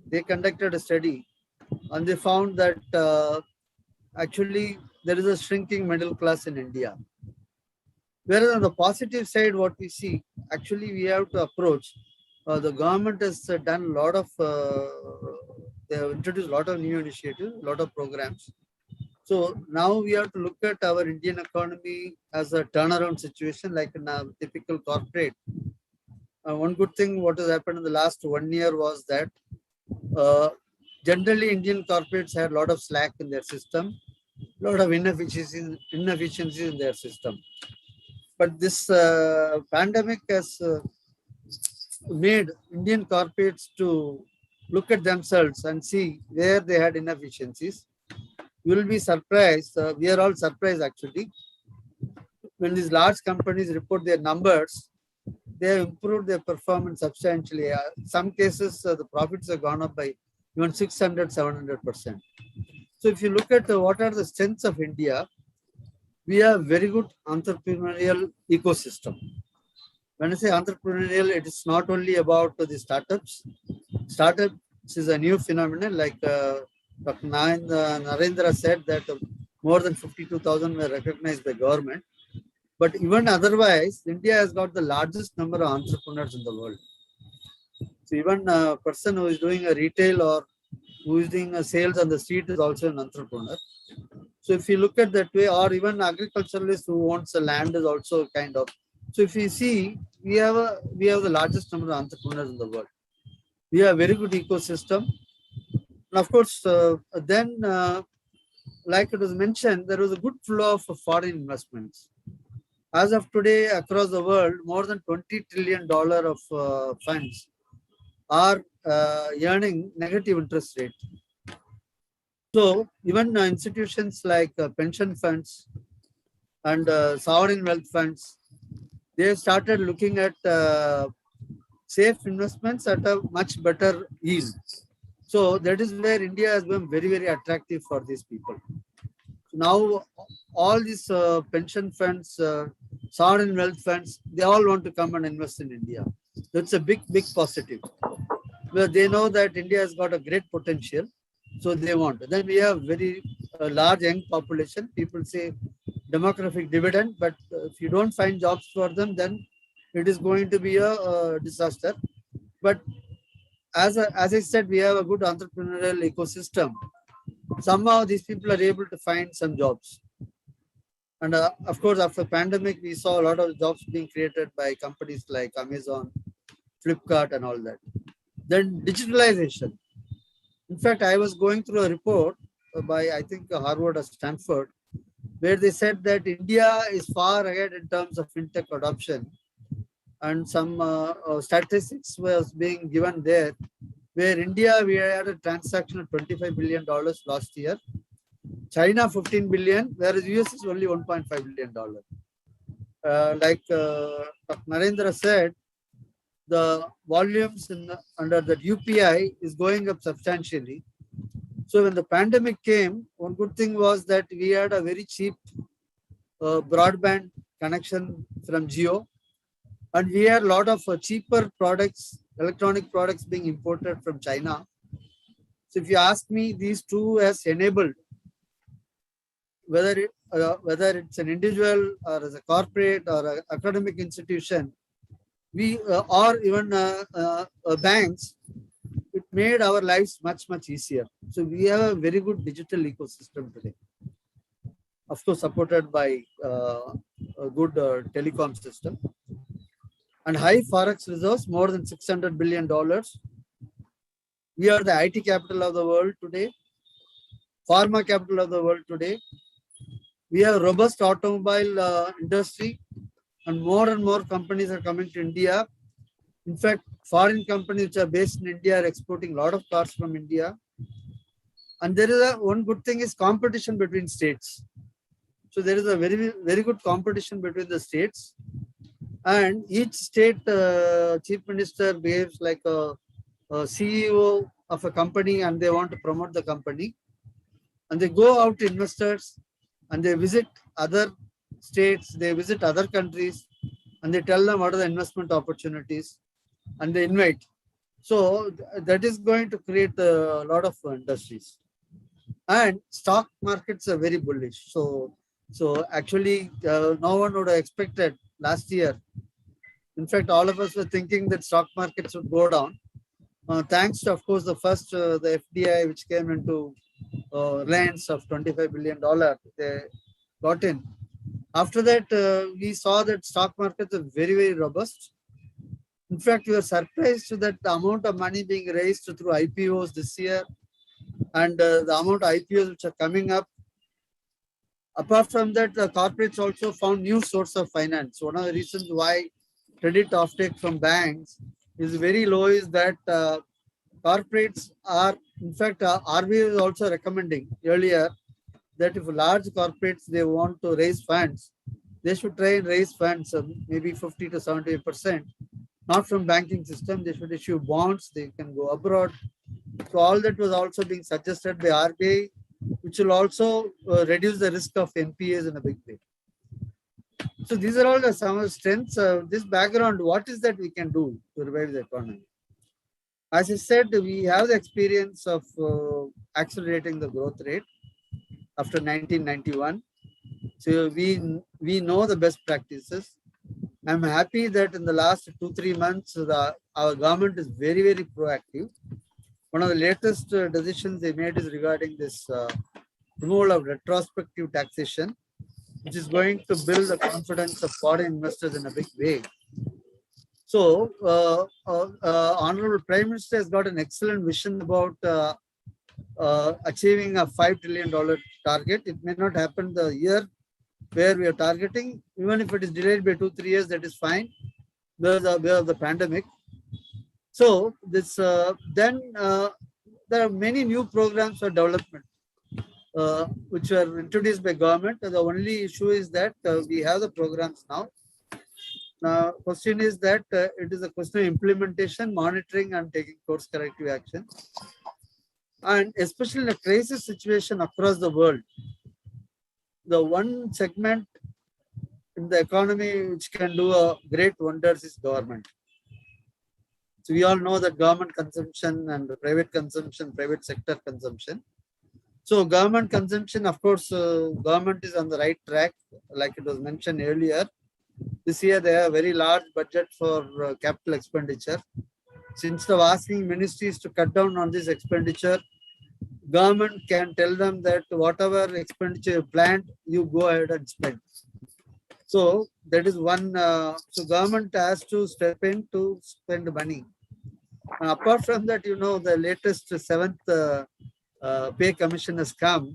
they conducted a study and they found that actually there is a shrinking middle class in India. Whereas on the positive side, what we see, actually we have to approach, the government has done a lot of, they have introduced a lot of new initiatives, a lot of programs. So now we have to look at our Indian economy as a turnaround situation, like in a typical corporate. One good thing what has happened in the last 1 year was that generally Indian corporates had a lot of slack in their system, a lot of inefficiencies in their system. But this pandemic has made Indian corporates to look at themselves and see where they had inefficiencies. You will be surprised. We are all surprised actually. When these large companies report their numbers, they have improved their performance substantially. In some cases, the profits have gone up by even 600, 700%. So if you look at what are the strengths of India, we have very good entrepreneurial ecosystem. When I say entrepreneurial, it is not only about the startups. Startups is a new phenomenon, like Dr. Narendra said that more than 52,000 were recognized by government. But even otherwise, India has got the largest number of entrepreneurs in the world. So even a person who is doing a retail or who is doing a sales on the street is also an entrepreneur. So if you look at that way, or even agriculturalist who owns a land is also kind of. So if you see, we have the largest number of entrepreneurs in the world. We have a very good ecosystem. And of course, then, like it was mentioned, there was a good flow of foreign investments. As of today, across the world, more than $20 trillion of funds are earning negative interest rate. So even institutions like pension funds and sovereign wealth funds, they have started looking at safe investments at a much better yield. So that is where India has been very, very attractive for these people. Now, all these pension funds, sovereign wealth funds, they all want to come and invest in India. That's a big, big positive. Well, they know that India has got a great potential, so they want. Then we have very large young population. People say demographic dividend, but if you don't find jobs for them, then it is going to be a disaster. But as I said, we have a good entrepreneurial ecosystem. Somehow these people are able to find some jobs. And of course, after pandemic, we saw a lot of jobs being created by companies like Amazon, Flipkart, and all that. Then digitalization. In fact, I was going through a report by, I think, Harvard or Stanford, where they said that India is far ahead in terms of fintech adoption. And some statistics was being given there, where India, we had a transaction of $25 billion last year. China, 15 billion, whereas US is only $1.5 billion. Like Dr. Narendra said, the volumes under the UPI is going up substantially. So when the pandemic came, one good thing was that we had a very cheap broadband connection from Geo, and we had a lot of cheaper products, electronic products being imported from China. So if you ask me, these two has enabled, whether it's an individual or as a corporate or an academic institution, we or even banks, it made our lives much easier. So we have a very good digital ecosystem today, of course supported by a good telecom system, and high forex reserves, more than $600 billion. We are the IT capital of the world today, pharma capital of the world today. We have robust automobile industry, and more companies are coming to India. In fact, foreign companies which are based in India are exporting a lot of cars from India. And there is one good thing is competition between states. So there is a very good competition between the states, and each state chief minister behaves like a CEO of a company, and they want to promote the company, and they go out to investors, and they visit other states, they visit other countries, and they tell them what are the investment opportunities, and they invite. So that is going to create a lot of industries. And stock markets are very bullish. So actually, no one would have expected last year. In fact, all of us were thinking that stock markets would go down. Thanks to, of course, the FDI, which came into lands of $25 billion, they got in. After that, we saw that stock markets are very robust. In fact, we were surprised that the amount of money being raised through IPOs this year, and the amount of IPOs which are coming up. Apart from that, the corporates also found new source of finance. One of the reasons why credit offtake from banks is very low is that corporates are, in fact, RBI is also recommending earlier that if large corporates, they want to raise funds, they should try and raise funds, maybe 50 to 70%, not from banking system. They should issue bonds, they can go abroad. So all that was also being suggested by RBI, which will also reduce the risk of NPAs in a big way. So these are all some strengths. This background, what is that we can do to revive the economy? As I said, we have the experience of accelerating the growth rate after 1991. So we know the best practices. I'm happy that in the last 2-3 months, our government is very proactive. One of the latest decisions they made is regarding this removal of retrospective taxation, which is going to build the confidence of foreign investors in a big way. So, Honorable Prime Minister has got an excellent vision about achieving a $5 trillion target. It may not happen the year where we are targeting. Even if it is delayed by 2-3 years, that is fine. Because of the pandemic. So this there are many new programs for development which were introduced by government. The only issue is that we have the programs now. Now, question is that it is a question of implementation, monitoring, and taking course corrective action. And especially in a crisis situation across the world, the one segment in the economy which can do a great wonders is government. So we all know that government consumption and private consumption, private sector consumption. So government consumption, of course, government is on the right track, like it was mentioned earlier. This year they have a very large budget for capital expenditure. So instead of asking ministries to cut down on this expenditure, government can tell them that whatever expenditure planned, you go ahead and spend. So that is one. So government has to step in to spend money. And apart from that, the latest seventh pay commission has come,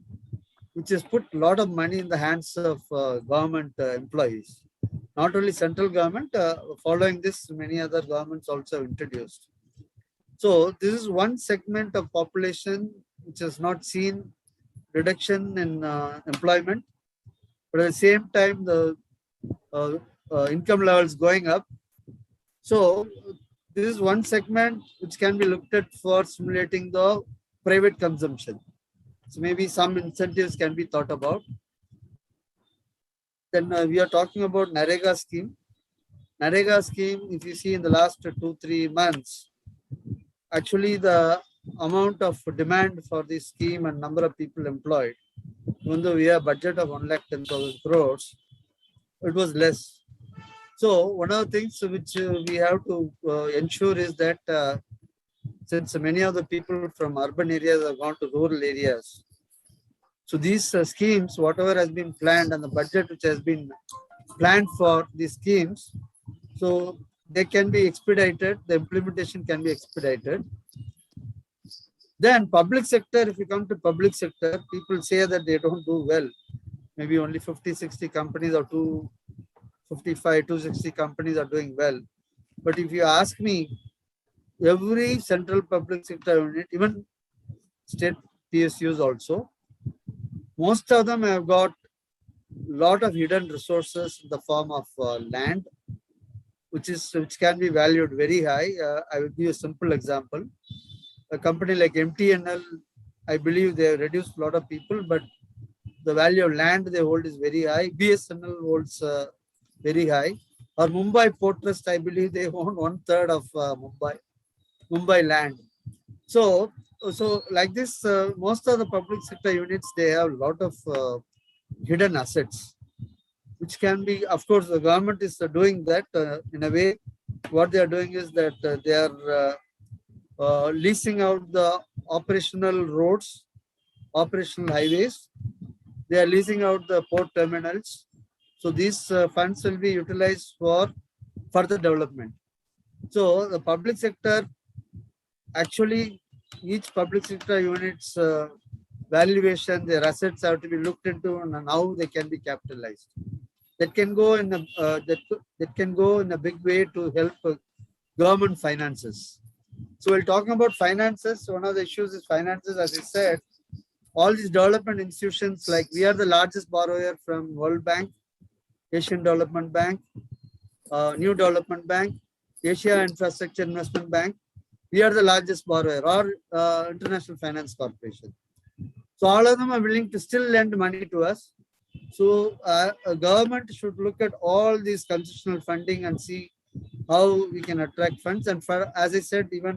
which has put a lot of money in the hands of government employees. Not only central government, following this, many other governments also introduced. So this is one segment of population which has not seen reduction in employment, but at the same time, the income levels going up. So this is one segment which can be looked at for stimulating the private consumption. So maybe some incentives can be thought about. Then we are talking about NREGA scheme. NREGA scheme, if you see in the last 2-3 months, actually the amount of demand for this scheme and number of people employed, even though we have a budget of 1,10,000 crores, it was less. So one of the things which we have to ensure is that since many of the people from urban areas have gone to rural areas, so these schemes, whatever has been planned and the budget which has been planned for these schemes, so they can be expedited, the implementation can be expedited. Then public sector, if you come to public sector, people say that they don't do well. Maybe only 50-60 companies or 255-260 companies are doing well. But if you ask me, every central public sector unit, even state PSUs also, most of them have got a lot of hidden resources in the form of land, which can be valued very high. I will give you a simple example. A company like MTNL, I believe they have reduced a lot of people, but the value of land they hold is very high. BSNL holds very high. Or Mumbai Port Trust, I believe they own 1/3 of Mumbai land. So like this, most of the public sector units, they have a lot of hidden assets, which can be, of course, the government is doing that in a way. What they are doing is that they are leasing out the operational roads, operational highways. They are leasing out the port terminals. So these funds will be utilized for further development. So the public sector, actually, each public sector unit's valuation, their assets have to be looked into and how they can be capitalized. That can go in a big way to help government finances. So while talking about finances, one of the issues is finances. As I said, all these development institutions, like we are the largest borrower from World Bank, Asian Development Bank, New Development Bank, Asia Infrastructure Investment Bank. We are the largest borrower, or International Finance Corporation. So all of them are willing to still lend money to us. So a government should look at all these concessional funding and see how we can attract funds. And for, as I said, even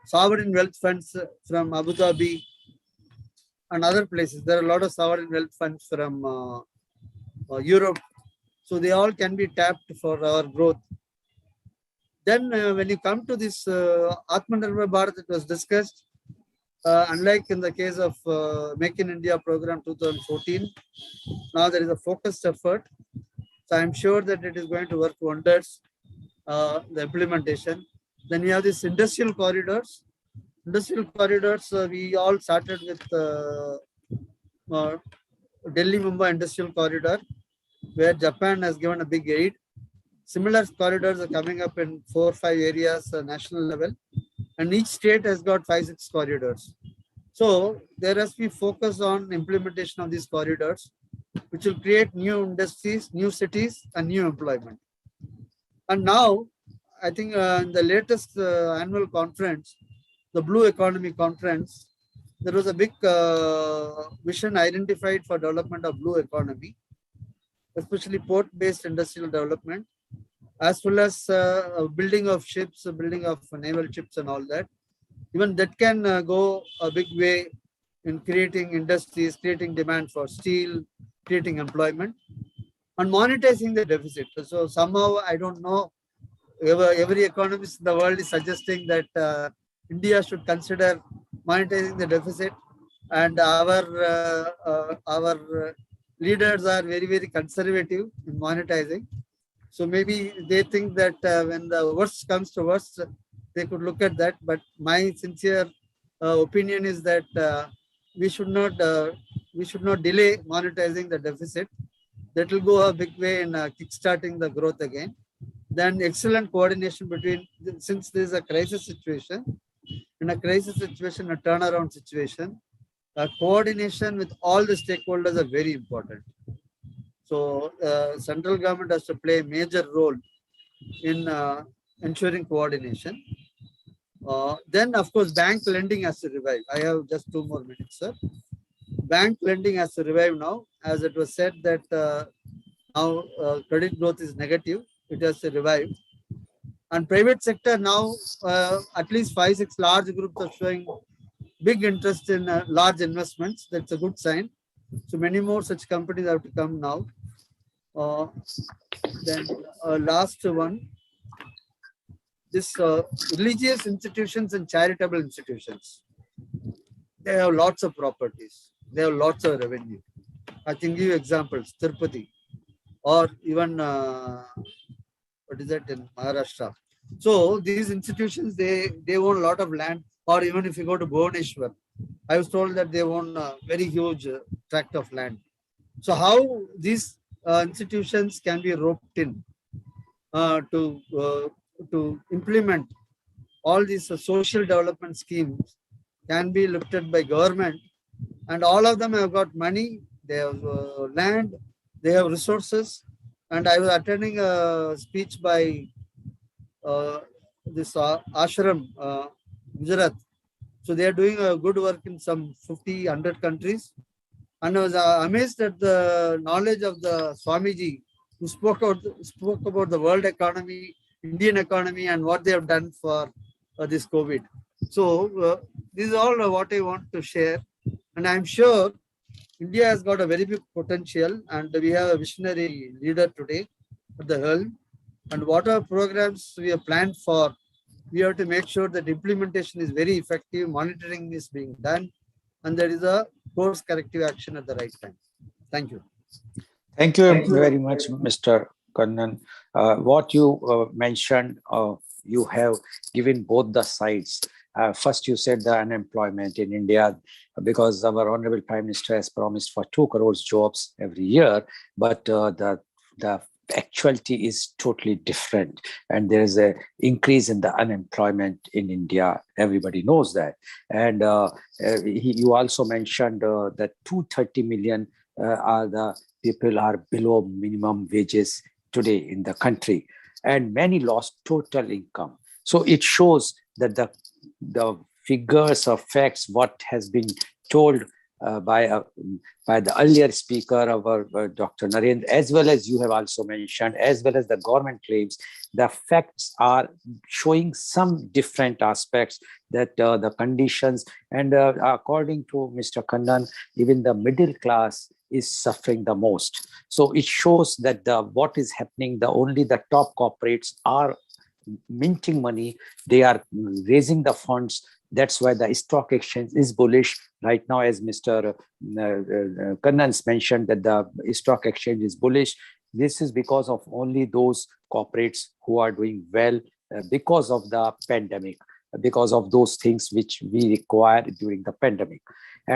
sovereign wealth funds from Abu Dhabi and other places. There are a lot of sovereign wealth funds from Europe. So they all can be tapped for our growth. Then when you come to this Atmanirbhar Bharat, it was discussed. Unlike in the case of Make in India program 2014, now there is a focused effort. So I'm sure that it is going to work wonders, the implementation. Then we have these industrial corridors. Industrial corridors, we all started with Delhi-Mumbai Industrial Corridor, where Japan has given a big aid. Similar corridors are coming up in 4 or 5 areas, national level, and each state has got 5-6 corridors. So there has to be focus on implementation of these corridors, which will create new industries, new cities, and new employment. And now, I think in the latest annual conference, the Blue Economy Conference, there was a big vision identified for development of blue economy, especially port-based industrial development, as well as building of ships, building of naval ships and all that. Even that can go a big way in creating industries, creating demand for steel, creating employment, and monetizing the deficit. So somehow, I don't know, every economist in the world is suggesting that India should consider monetizing the deficit, and our leaders are very, very conservative in monetizing. So maybe they think that when the worst comes to worst, they could look at that. But my sincere opinion is that we should not delay monetizing the deficit. That will go a big way in kickstarting the growth again. Then excellent coordination between, since there is a crisis situation, in a crisis situation, a turnaround situation, coordination with all the stakeholders are very important. So central government has to play a major role in ensuring coordination. Then, of course, bank lending has to revive. I have just 2 more minutes, sir. Bank lending has to revive now, as it was said that now credit growth is negative. It has to revive. And private sector now, at least 5, 6 large groups are showing big interest in large investments. That's a good sign. So many more such companies have to come now. Then last one, this religious institutions and charitable institutions, they have lots of properties. They have lots of revenue. I can give you examples, Tirupati, or even what is that in Maharashtra. So these institutions, they own a lot of land, or even if you go to Bhubaneswar, I was told that they own a very huge tract of land. So how these institutions can be roped in to implement all these social development schemes can be looked at by government, and all of them have got money, they have land, they have resources. And I was attending a speech by this ashram, Gujarat. So they are doing a good work in some 50, 100 countries. And I was amazed at the knowledge of the Swamiji, who spoke about the world economy, Indian economy, and what they have done for this COVID. So this is all what I want to share. And I'm sure India has got a very big potential, and we have a visionary leader today at the helm. And whatever programs we have planned for, we have to make sure that implementation is very effective, monitoring is being done, and there is a course corrective action at the right time. Thank you. Thank you very much, Mr. Kannan. What you mentioned, you have given both the sides. First, you said the unemployment in India, because our Honorable Prime Minister has promised for 2 crores jobs every year, but the actuality is totally different, and there is a increase in the unemployment in India. Everybody knows that. And you also mentioned that 230 million are the people are below minimum wages today in the country, and many lost total income. So it shows that the figures or facts, what has been told by the earlier speaker, our Dr. Narendra, as well as you have also mentioned, as well as the government claims, the facts are showing some different aspects, that the conditions, and according to Mr. Kannan, even the middle class is suffering the most. So it shows that what is happening, only the top corporates are minting money, they are raising the funds. That's why the stock exchange is bullish right now, as Mr. Kannan's mentioned, that the stock exchange is bullish. This is because of only those corporates who are doing well because of the pandemic, because of those things which we require during the pandemic.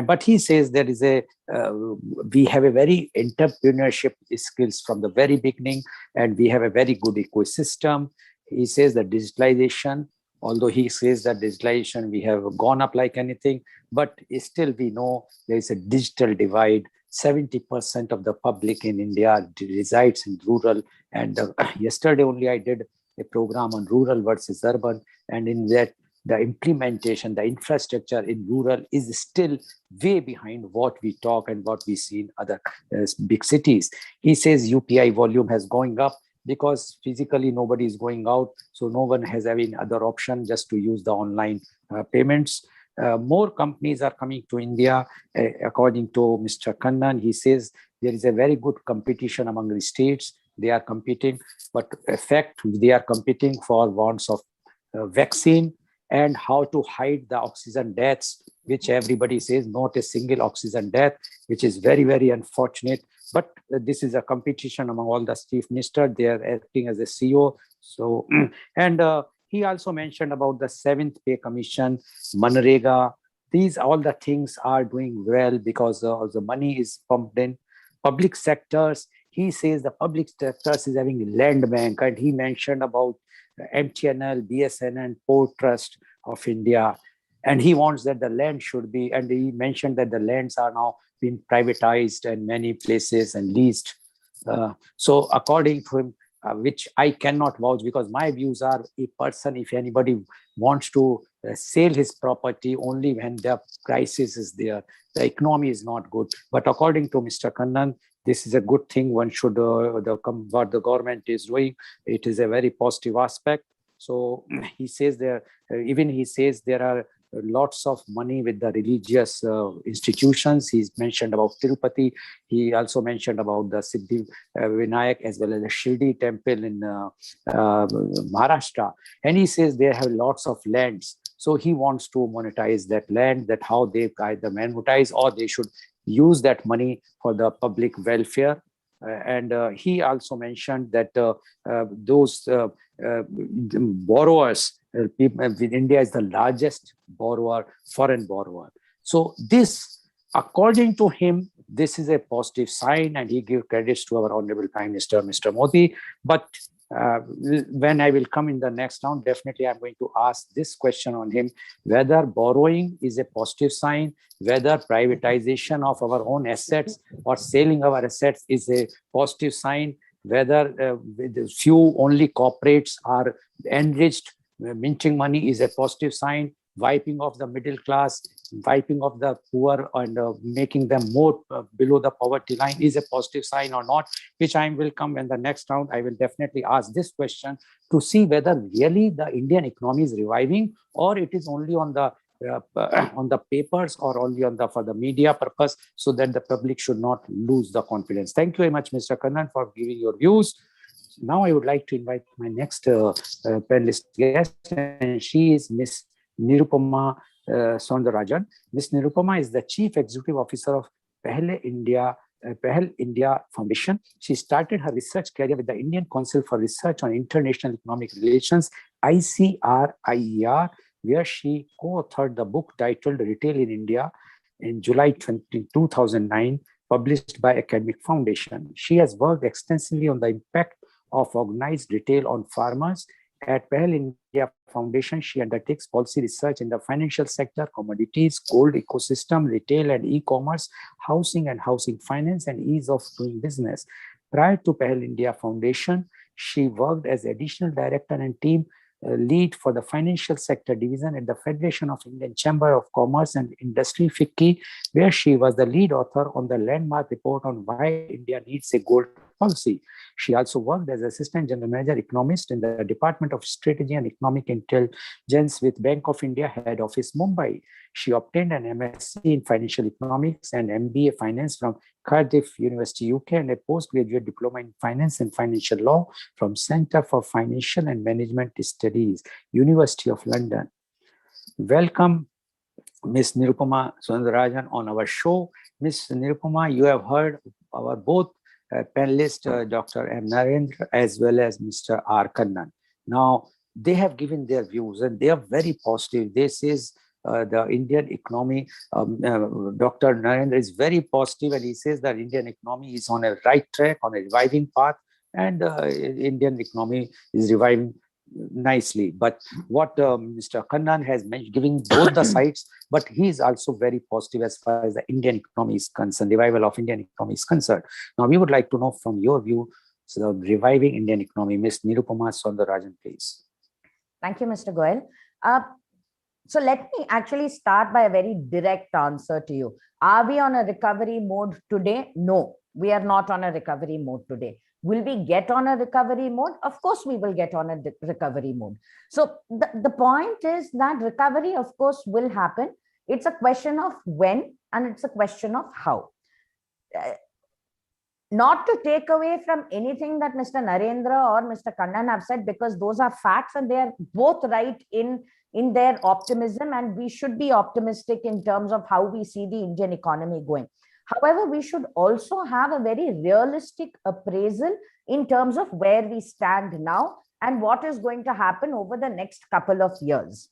But he says there is we have a very entrepreneurship skills from the very beginning, and we have a very good ecosystem. He says that digitalization, although he says that digitalization, we have gone up like anything, but still we know there is a digital divide. 70% of the public in India resides in rural. And yesterday only I did a program on rural versus urban. And in that, the implementation, the infrastructure in rural is still way behind what we talk and what we see in other big cities. He says UPI volume has going up because physically nobody is going out. So no one has any other option just to use the online payments. More companies are coming to India. According to Mr. Kannan, he says there is a very good competition among the states. They are competing, but in fact, they are competing for wants of vaccine and how to hide the oxygen deaths, which everybody says not a single oxygen death, which is very, very unfortunate. But this is a competition among all the chief ministers. They are acting as a CEO. So, and he also mentioned about the seventh pay commission, Manrega. These all the things are doing well because the money is pumped in public sectors. He says the public sectors is having land bank, and he mentioned about MTNL, BSNL, Port Trust of India, and he wants that the land should be, and he mentioned that the lands are now being privatized in many places and leased. So according to him, which I cannot vouch, because my views are, a person, if anybody wants to sell his property only when the crisis is there, the economy is not good. But according to Mr. Kannan, this is a good thing. One should, what the government is doing, it is a very positive aspect. So he says there, even he says there are lots of money with the religious institutions. He's mentioned about Tirupati. He also mentioned about the Siddhi Vinayak as well as the Shirdi temple in Maharashtra. And he says they have lots of lands. So he wants to monetize that land, that how they either monetize or they should use that money for the public welfare. And he also mentioned that those borrowers, India is the largest borrower, foreign borrower. So this, according to him, this is a positive sign, and he gives credits to our Honorable Prime Minister, Mr. Modi. But when I will come in the next round, definitely I'm going to ask this question on him, whether borrowing is a positive sign, whether privatization of our own assets or selling our assets is a positive sign, whether few only corporates are enriched, minting money is a positive sign, wiping off the middle class, wiping off the poor, and making them more below the poverty line is a positive sign or not, which I will come in the next round. I will definitely ask this question to see whether really the Indian economy is reviving, or it is only on the papers, or only on the for the media purpose, so that the public should not lose the confidence. Thank you very much, Mr. Kannan, for giving your views. Now I would like to invite my next panelist guest, and she is Miss Nirupama Soundarajan. Miss Nirupama is the Chief Executive Officer of Pehel India Foundation. She started her research career with the Indian Council for Research on International Economic Relations, ICRIER, where she co-authored the book titled Retail in India in July 2009, published by Academic Foundation. She has worked extensively on the impact of organized retail on farmers. At Pehel India Foundation, she undertakes policy research in the financial sector, commodities, gold ecosystem, retail and e-commerce, housing and housing finance, and ease of doing business. Prior to Pehel India Foundation, she worked as additional director and team lead for the financial sector division at the Federation of Indian Chamber of Commerce and Industry, FICCI, where she was the lead author on the landmark report on why India needs a gold policy. She also worked as Assistant General Manager Economist in the Department of Strategy and Economic Intelligence with Bank of India Head Office, Mumbai. She obtained an MSc in Financial Economics and MBA Finance from Cardiff University, UK, and a postgraduate diploma in Finance and Financial Law from Center for Financial and Management Studies, University of London. Welcome, Ms. Nirupama Soundarajan, on our show. Ms. Nirupama, you have heard our both panelists, Dr. M. Narendra as well as Mr. R. Kannan. Now, they have given their views and they are very positive. This is the Indian economy. Dr. Narendra is very positive, and he says that Indian economy is on a right track, on a reviving path, and Indian economy is reviving nicely. But what Mr. Kannan has mentioned, giving both the sides, but he is also very positive as far as the Indian economy is concerned, revival of Indian economy is concerned. Now, we would like to know from your view, so the reviving Indian economy. Ms. Nirupama Soundarajan, please. Thank you, Mr. Goel. So let me actually start by a very direct answer to you. Are we on a recovery mode today? No, we are not on a recovery mode today. Will we get on a recovery mode? Of course, we will get on a recovery mode. So the point is that recovery, of course, will happen. It's a question of when, and it's a question of how. Not to take away from anything that Mr. Narendra or Mr. Kannan have said, because those are facts and they are both right in in their optimism, and we should be optimistic in terms of how we see the Indian economy going. However, we should also have a very realistic appraisal in terms of where we stand now and what is going to happen over the next couple of years.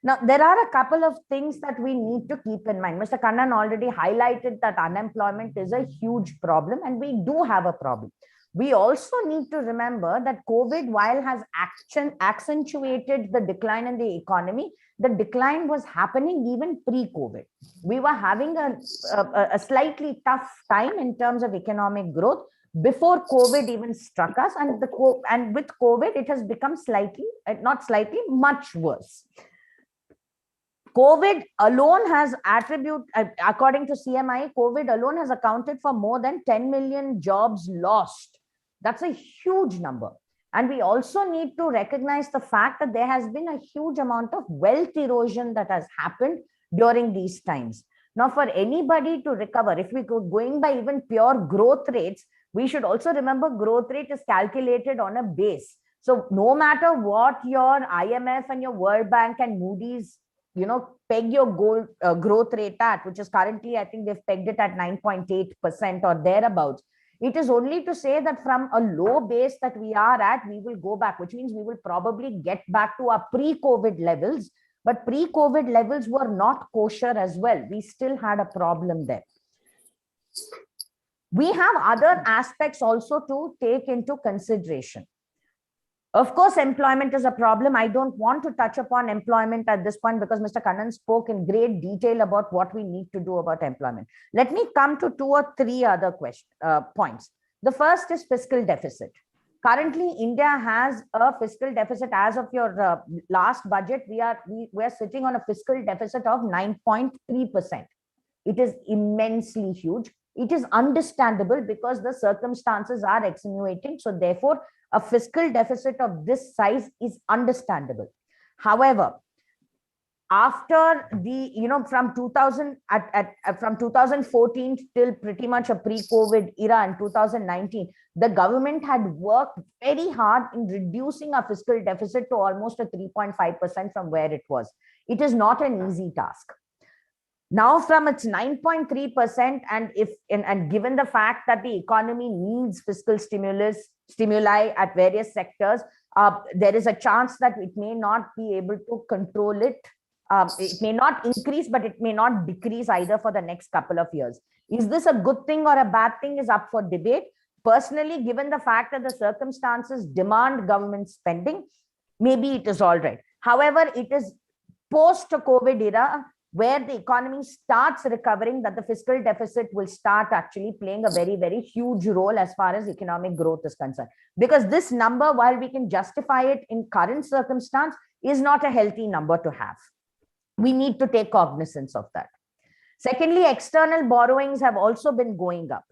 Now, there are a couple of things that we need to keep in mind. Mr. Kannan already highlighted that unemployment is a huge problem, and we do have a problem. We also need to remember that COVID, while has accentuated the decline in the economy, the decline was happening even pre-COVID. We were having a slightly tough time in terms of economic growth before COVID even struck us, and with COVID, it has become much worse. COVID alone has according to CMI, COVID alone has accounted for more than 10 million jobs lost. That's a huge number. And we also need to recognize the fact that there has been a huge amount of wealth erosion that has happened during these times. Now, for anybody to recover, if we go going by even pure growth rates, we should also remember growth rate is calculated on a base. So no matter what your IMF and your World Bank and Moody's peg your growth rate at, which is currently, I think they've pegged it at 9.8% or thereabouts. It is only to say that from a low base that we are at, we will go back, which means we will probably get back to our pre-COVID levels. But pre-COVID levels were not kosher as well. We still had a problem there. We have other aspects also to take into consideration. Of course, employment is a problem. I don't want to touch upon employment at this point because Mr. Kannan spoke in great detail about what we need to do about employment. Let me come to 2 or 3 other points. The first is fiscal deficit. Currently, India has a fiscal deficit. As of your last budget, we are sitting on a fiscal deficit of 9.3%. It is immensely huge. It is understandable because the circumstances are extenuating. So therefore, a fiscal deficit of this size is understandable. However, after from 2014 till pretty much a pre-COVID era in 2019, the government had worked very hard in reducing our fiscal deficit to almost a 3.5% from where it was. It is not an easy task. Now, from its 9.3%, and given the fact that the economy needs fiscal stimuli at various sectors, there is a chance that it may not be able to control it. It may not increase, but it may not decrease either for the next couple of years. Is this a good thing or a bad thing is up for debate. Personally, given the fact that the circumstances demand government spending, maybe it is all right. However, it is post-COVID era where the economy starts recovering that the fiscal deficit will start actually playing a very, very huge role as far as economic growth is concerned. Because this number, while we can justify it in current circumstance, is not a healthy number to have. We need to take cognizance of that. Secondly, external borrowings have also been going up.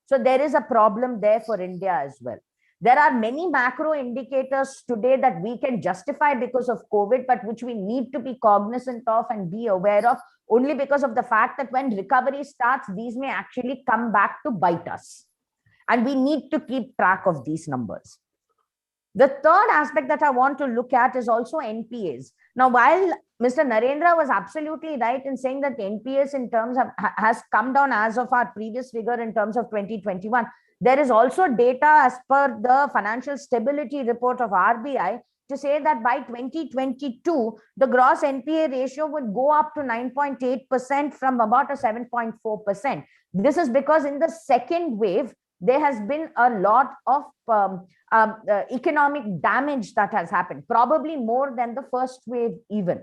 So there is a problem there for India as well. There are many macro indicators today that we can justify because of COVID, but which we need to be cognizant of and be aware of only because of the fact that when recovery starts, these may actually come back to bite us. And we need to keep track of these numbers. The third aspect that I want to look at is also NPAs. Now, while Mr. Narendra was absolutely right in saying that NPAs in terms of has come down as of our previous figure in terms of 2021, there is also data as per the financial stability report of RBI to say that by 2022, the gross NPA ratio would go up to 9.8% from about a 7.4%. This is because in the second wave, there has been a lot of economic damage that has happened, probably more than the first wave even.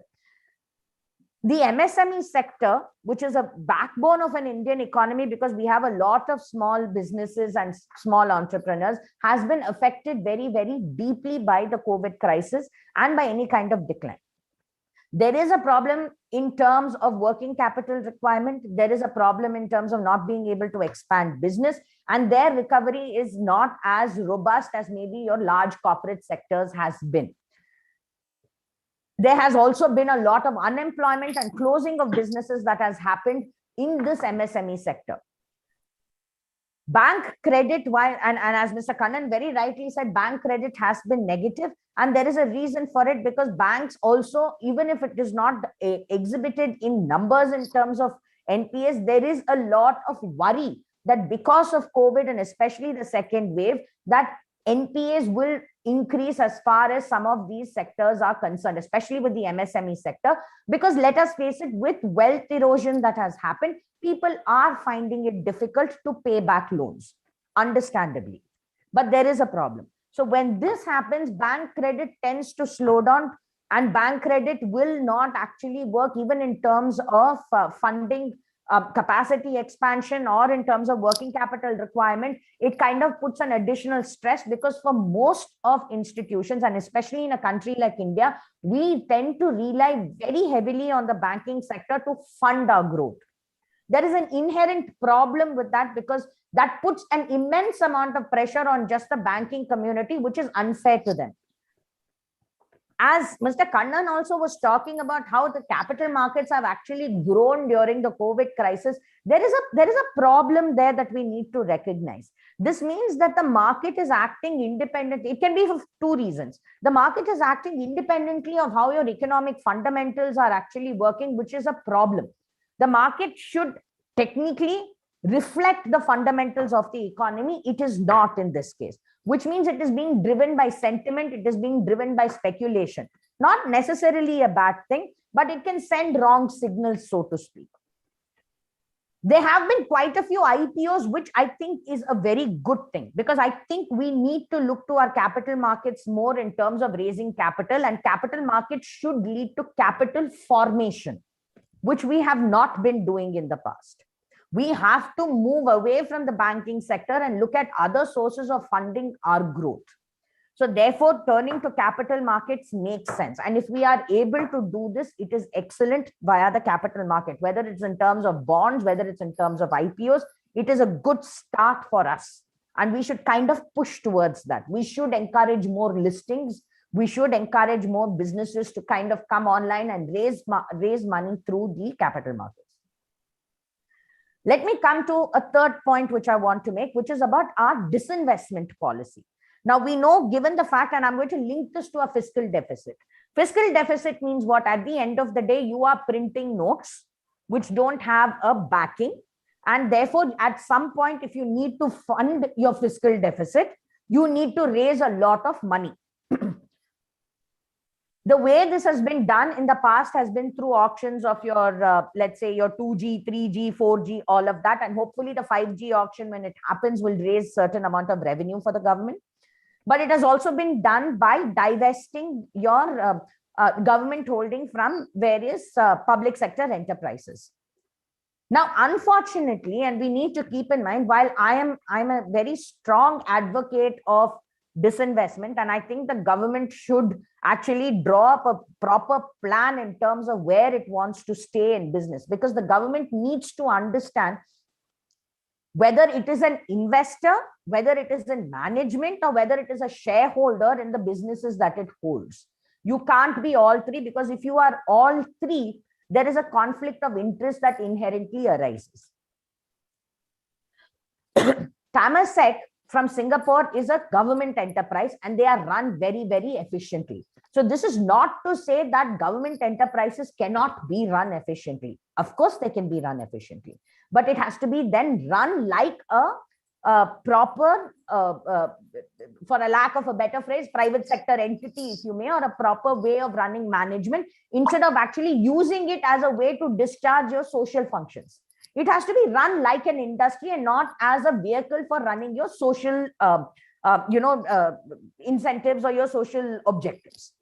The MSME sector, which is a backbone of an Indian economy because we have a lot of small businesses and small entrepreneurs, has been affected very, very deeply by the COVID crisis and by any kind of decline. There is a problem in terms of working capital requirement. There is a problem in terms of not being able to expand business, and their recovery is not as robust as maybe your large corporate sectors has been. There has also been a lot of unemployment and closing of businesses that has happened in this MSME sector. Bank credit, and as Mr. Kannan very rightly said, bank credit has been negative. And there is a reason for it, because banks also, even if it is not exhibited in numbers in terms of NPAs, there is a lot of worry that because of COVID and especially the second wave, that NPAs will increase as far as some of these sectors are concerned, especially with the MSME sector. Because let us face it, with wealth erosion that has happened, people are finding it difficult to pay back loans, understandably. But there is a problem. So when this happens, bank credit tends to slow down, and bank credit will not actually work even in terms of funding capacity expansion or in terms of working capital requirement. It kind of puts an additional stress, because for most of institutions, and especially in a country like India, we tend to rely very heavily on the banking sector to fund our growth. There is an inherent problem with that, because that puts an immense amount of pressure on just the banking community, which is unfair to them. As Mr. Kannan also was talking about how the capital markets have actually grown during the COVID crisis, there is a problem there that we need to recognize. This means that the market is acting independently. It can be for two reasons. The market is acting independently of how your economic fundamentals are actually working, which is a problem. The market should technically reflect the fundamentals of the economy. It is not in this case, which means it is being driven by sentiment. It is being driven by speculation. Not necessarily a bad thing, but it can send wrong signals, so to speak. There have been quite a few IPOs, which I think is a very good thing, because I think we need to look to our capital markets more in terms of raising capital, and capital markets should lead to capital formation, which we have not been doing in the past. We have to move away from the banking sector and look at other sources of funding our growth. So therefore, turning to capital markets makes sense. And if we are able to do this, it is excellent via the capital market, whether it's in terms of bonds, whether it's in terms of IPOs, it is a good start for us. And we should kind of push towards that. We should encourage more listings. We should encourage more businesses to kind of come online and raise money through the capital markets. Let me come to a third point which I want to make, which is about our disinvestment policy. Now, we know, given the fact, and I'm going to link this to a fiscal deficit. Fiscal deficit means what? At the end of the day, you are printing notes which don't have a backing. And therefore, at some point, if you need to fund your fiscal deficit, you need to raise a lot of money. The way this has been done in the past has been through auctions of your, let's say, your 2G, 3G, 4G, all of that. And hopefully the 5G auction, when it happens, will raise certain amount of revenue for the government. But it has also been done by divesting your government holding from various public sector enterprises. Now, unfortunately, and we need to keep in mind, while I'm a very strong advocate of disinvestment, and I think the government should actually draw up a proper plan in terms of where it wants to stay in business, because the government needs to understand whether it is an investor, whether it is in management, or whether it is a shareholder in the businesses that it holds. You can't be all three, because if you are all three, there is a conflict of interest that inherently arises. Temasek from Singapore is a government enterprise, and they are run very, very efficiently. So this is not to say that government enterprises cannot be run efficiently. Of course, they can be run efficiently, but it has to be then run like a proper, for a lack of a better phrase, private sector entity, if you may, or a proper way of running management, instead of actually using it as a way to discharge your social functions. It has to be run like an industry and not as a vehicle for running your social, incentives or your social objectives.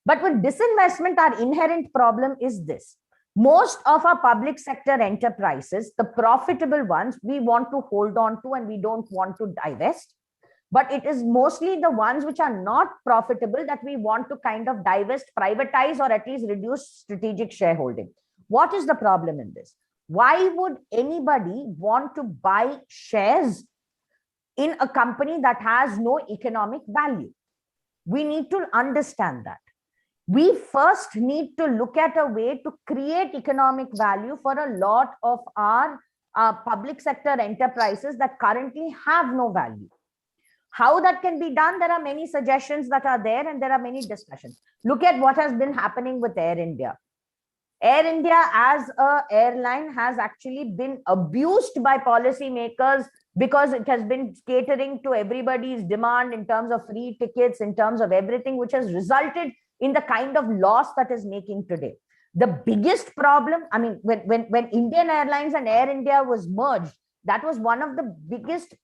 But with disinvestment, our inherent problem is this. Most of our public sector enterprises, the profitable ones, we want to hold on to and we don't want to divest. But it is mostly the ones which are not profitable that we want to kind of divest, privatize, or at least reduce strategic shareholding. What is the problem in this? Why would anybody want to buy shares in a company that has no economic value? We need to understand that. We first need to look at a way to create economic value for a lot of our public sector enterprises that currently have no value. How that can be done? There are many suggestions that are there and there are many discussions. Look at what has been happening with Air India. Air India as a airline has actually been abused by policymakers because it has been catering to everybody's demand in terms of free tickets, in terms of everything, which has resulted in the kind of loss that is making today. The biggest problem, I mean, when Indian Airlines and Air India was merged, that was one of the biggest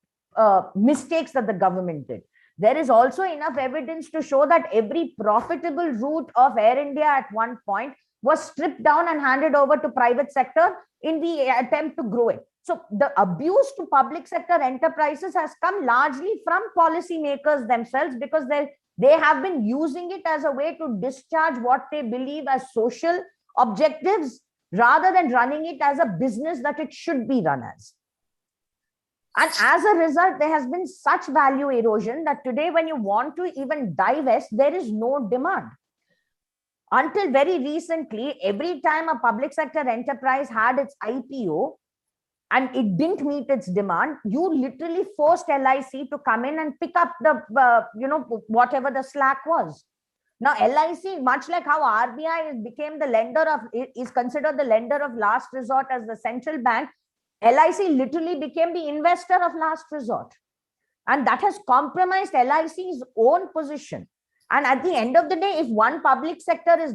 mistakes that the government did. There is also enough evidence to show that every profitable route of Air India at one point was stripped down and handed over to private sector in the attempt to grow it. So the abuse to public sector enterprises has come largely from policymakers themselves, because they have been using it as a way to discharge what they believe as social objectives rather than running it as a business that it should be run as. And as a result, there has been such value erosion that today, when you want to even divest, there is no demand. Until very recently, every time a public sector enterprise had its IPO and it didn't meet its demand, you literally forced LIC to come in and pick up the, whatever the slack was. Now, LIC, much like how RBI became the lender of, is considered the lender of last resort as the central bank, LIC literally became the investor of last resort. And that has compromised LIC's own position. And at the end of the day, if one public sector is,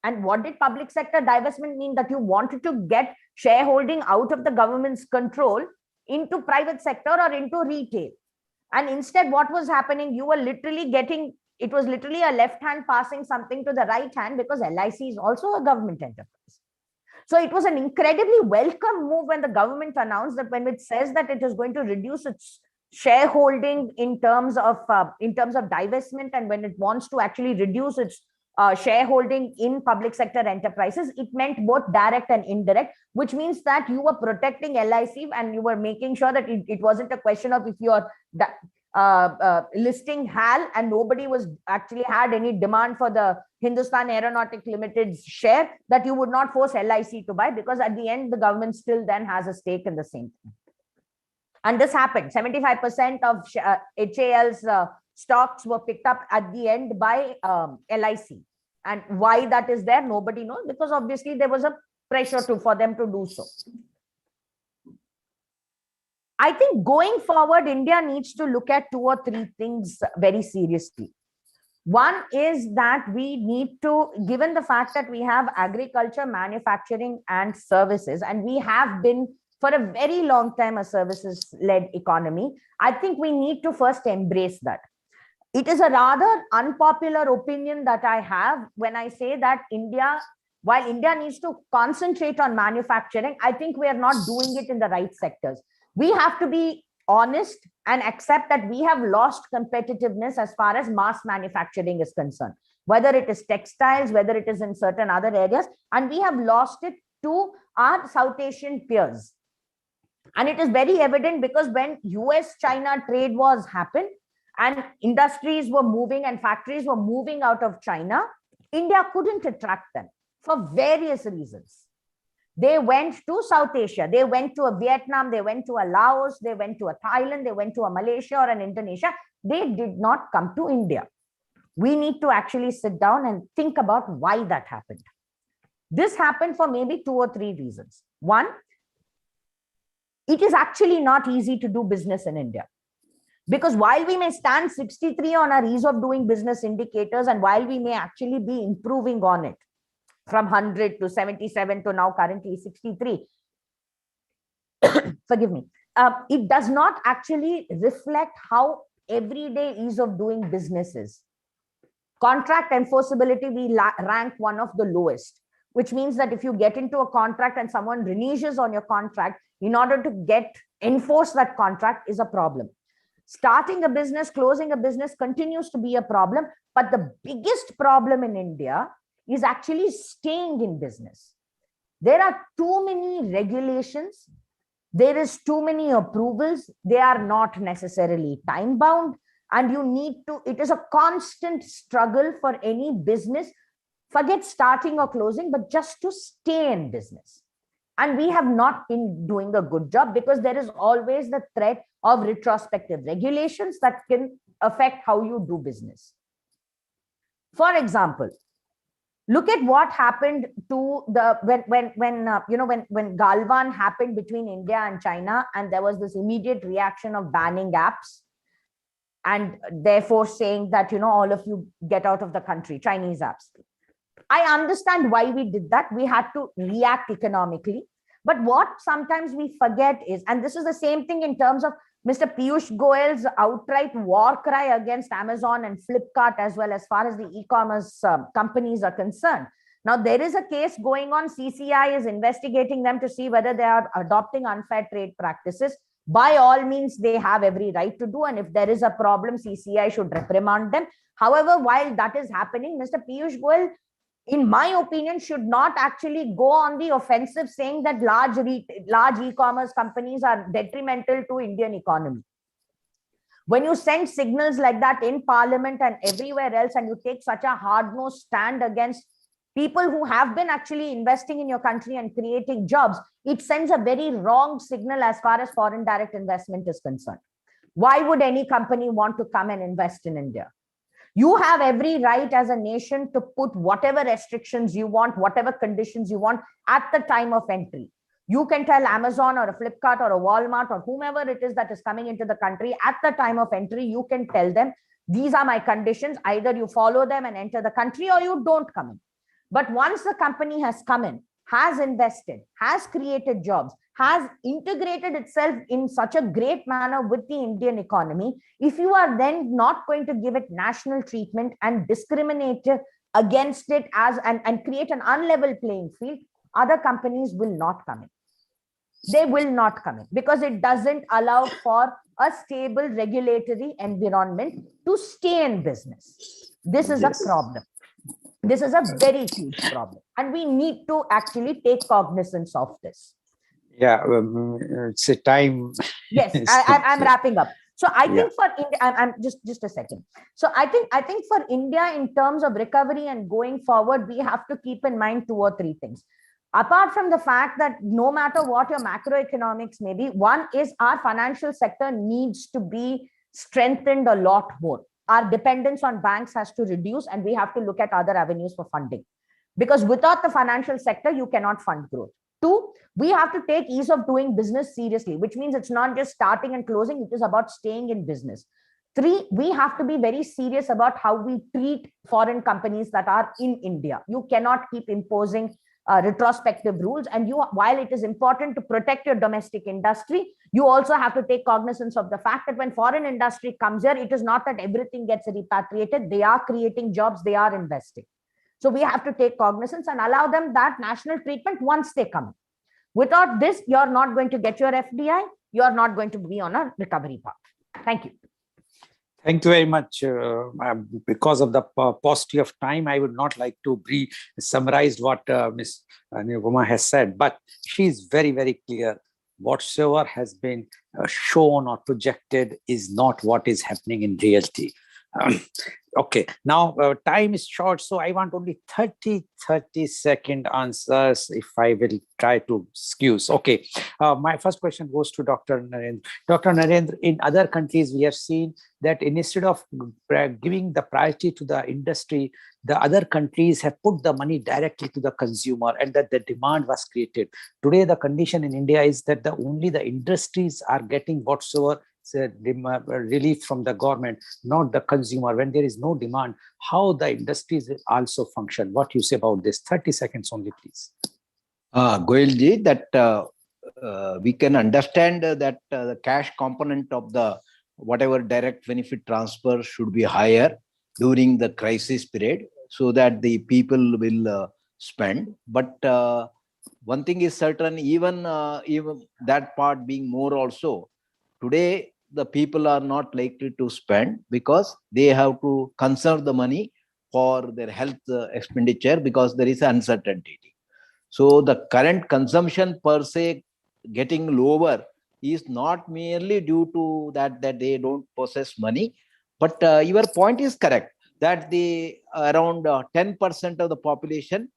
and what did public sector divestment mean? That you wanted to get shareholding out of the government's control into private sector or into retail. And instead, what was happening? You were literally getting, it was literally a left hand passing something to the right hand, because LIC is also a government enterprise. So it was an incredibly welcome move when the government announced that, when it says that it is going to reduce its shareholding in terms of divestment, and when it wants to actually reduce its shareholding in public sector enterprises, it meant both direct and indirect, which means that you were protecting LIC and you were making sure that it wasn't a question of if you are listing HAL and nobody was actually had any demand for the Hindustan Aeronautic Limited's share, that you would not force LIC to buy, because at the end, the government still then has a stake in the same thing. And this happened. 75% of HAL's stocks were picked up at the end by LIC. And why that is there, nobody knows, because obviously there was a pressure for them to do so. I think going forward, India needs to look at 2 or 3 things very seriously. One is that we need to, given the fact that we have agriculture, manufacturing, and services, and we have been for a very long time a services-led economy, I think we need to first embrace that. It is a rather unpopular opinion that I have when I say that while India needs to concentrate on manufacturing, I think we are not doing it in the right sectors. We have to be honest and accept that we have lost competitiveness as far as mass manufacturing is concerned, whether it is textiles, whether it is in certain other areas, and we have lost it to our South Asian peers. And it is very evident because when US-China trade wars happened and industries were moving and factories were moving out of China, India couldn't attract them for various reasons. They went to South Asia, they went to a Vietnam, they went to a Laos, they went to a Thailand, they went to a Malaysia or an Indonesia. They did not come to India. We need to actually sit down and think about why that happened. This happened for maybe 2 or 3 reasons. One, it is actually not easy to do business in India. Because while we may stand 63 on our ease of doing business indicators, and while we may actually be improving on it from 100 to 77 to now currently 63, forgive me, it does not actually reflect how everyday ease of doing business is. Contract enforceability, we rank one of the lowest, which means that if you get into a contract and someone reneges on your contract, in order to enforce that contract is a problem. Starting a business, closing a business continues to be a problem. But the biggest problem in India is actually staying in business. There are too many regulations. There is too many approvals. They are not necessarily time bound. And you need to, it is a constant struggle for any business, forget starting or closing, but just to stay in business. And we have not been doing a good job because there is always the threat of retrospective regulations that can affect how you do business. For example, look at what happened to the when Galwan happened between India and China, and there was this immediate reaction of banning apps and therefore saying that all of you get out of the country, Chinese apps. I understand why we did that. We had to react economically. But what sometimes we forget is, and this is the same thing in terms of Mr. Piyush Goel's outright war cry against Amazon and Flipkart, as well as far as the e-commerce companies are concerned. Now, there is a case going on. CCI is investigating them to see whether they are adopting unfair trade practices. By all means, they have every right to do. And if there is a problem, CCI should reprimand them. However, while that is happening, Mr. Piyush Goel, in my opinion, should not actually go on the offensive saying that large e-commerce companies are detrimental to Indian economy. When you send signals like that in Parliament and everywhere else, and you take such a hard-nosed stand against people who have been actually investing in your country and creating jobs, it sends a very wrong signal as far as foreign direct investment is concerned. Why would any company want to come and invest in India? You have every right as a nation to put whatever restrictions you want, whatever conditions you want at the time of entry. You can tell Amazon or a Flipkart or a Walmart or whomever it is that is coming into the country at the time of entry, you can tell them, these are my conditions. Either you follow them and enter the country or you don't come in. But once the company has come in, has invested, has created jobs, has integrated itself in such a great manner with the Indian economy, if you are then not going to give it national treatment and discriminate against it and create an unlevel playing field, other companies will not come in. They will not come in because it doesn't allow for a stable regulatory environment to stay in business. This is a problem. This is a very huge problem. And we need to actually take cognizance of this. Yeah, it's a time. Yes, I'm wrapping up. So I think for India, I'm just a second. So I think for India, in terms of recovery and going forward, we have to keep in mind 2 or 3 things. Apart from the fact that no matter what your macroeconomics may be, one is our financial sector needs to be strengthened a lot more. Our dependence on banks has to reduce, and we have to look at other avenues for funding. Because without the financial sector, you cannot fund growth. 2, we have to take ease of doing business seriously, which means it's not just starting and closing, it is about staying in business. 3, we have to be very serious about how we treat foreign companies that are in India. You cannot keep imposing retrospective rules. And while it is important to protect your domestic industry, you also have to take cognizance of the fact that when foreign industry comes here, it is not that everything gets repatriated. They are creating jobs, they are investing. So we have to take cognizance and allow them that national treatment once they come. Without this, you're not going to get your FDI. You're not going to be on a recovery path. Thank you. Thank you very much. Because of the paucity of time, I would not like to summarize what Ms. Nirupama has said, but she is very, very clear. Whatsoever has been shown or projected is not what is happening in reality. Okay, now time is short, so I want only 30-second answers if I will try to excuse. Okay, my first question goes to Dr. Narendra. Dr. Narendra, in other countries, we have seen that instead of giving the priority to the industry, the other countries have put the money directly to the consumer and that the demand was created. Today, the condition in India is that only the industries are getting whatsoever relief from the government, not the consumer. When there is no demand, how the industries also function? What you say about this? 30 seconds only, please. Goelji, that we can understand that the cash component of the whatever direct benefit transfer should be higher during the crisis period so that the people will spend. But one thing is certain, even that part being more also, today the people are not likely to spend because they have to conserve the money for their health expenditure because there is uncertainty. So the current consumption per se getting lower is not merely due to that they don't possess money, but your point is correct that the around 10% of the population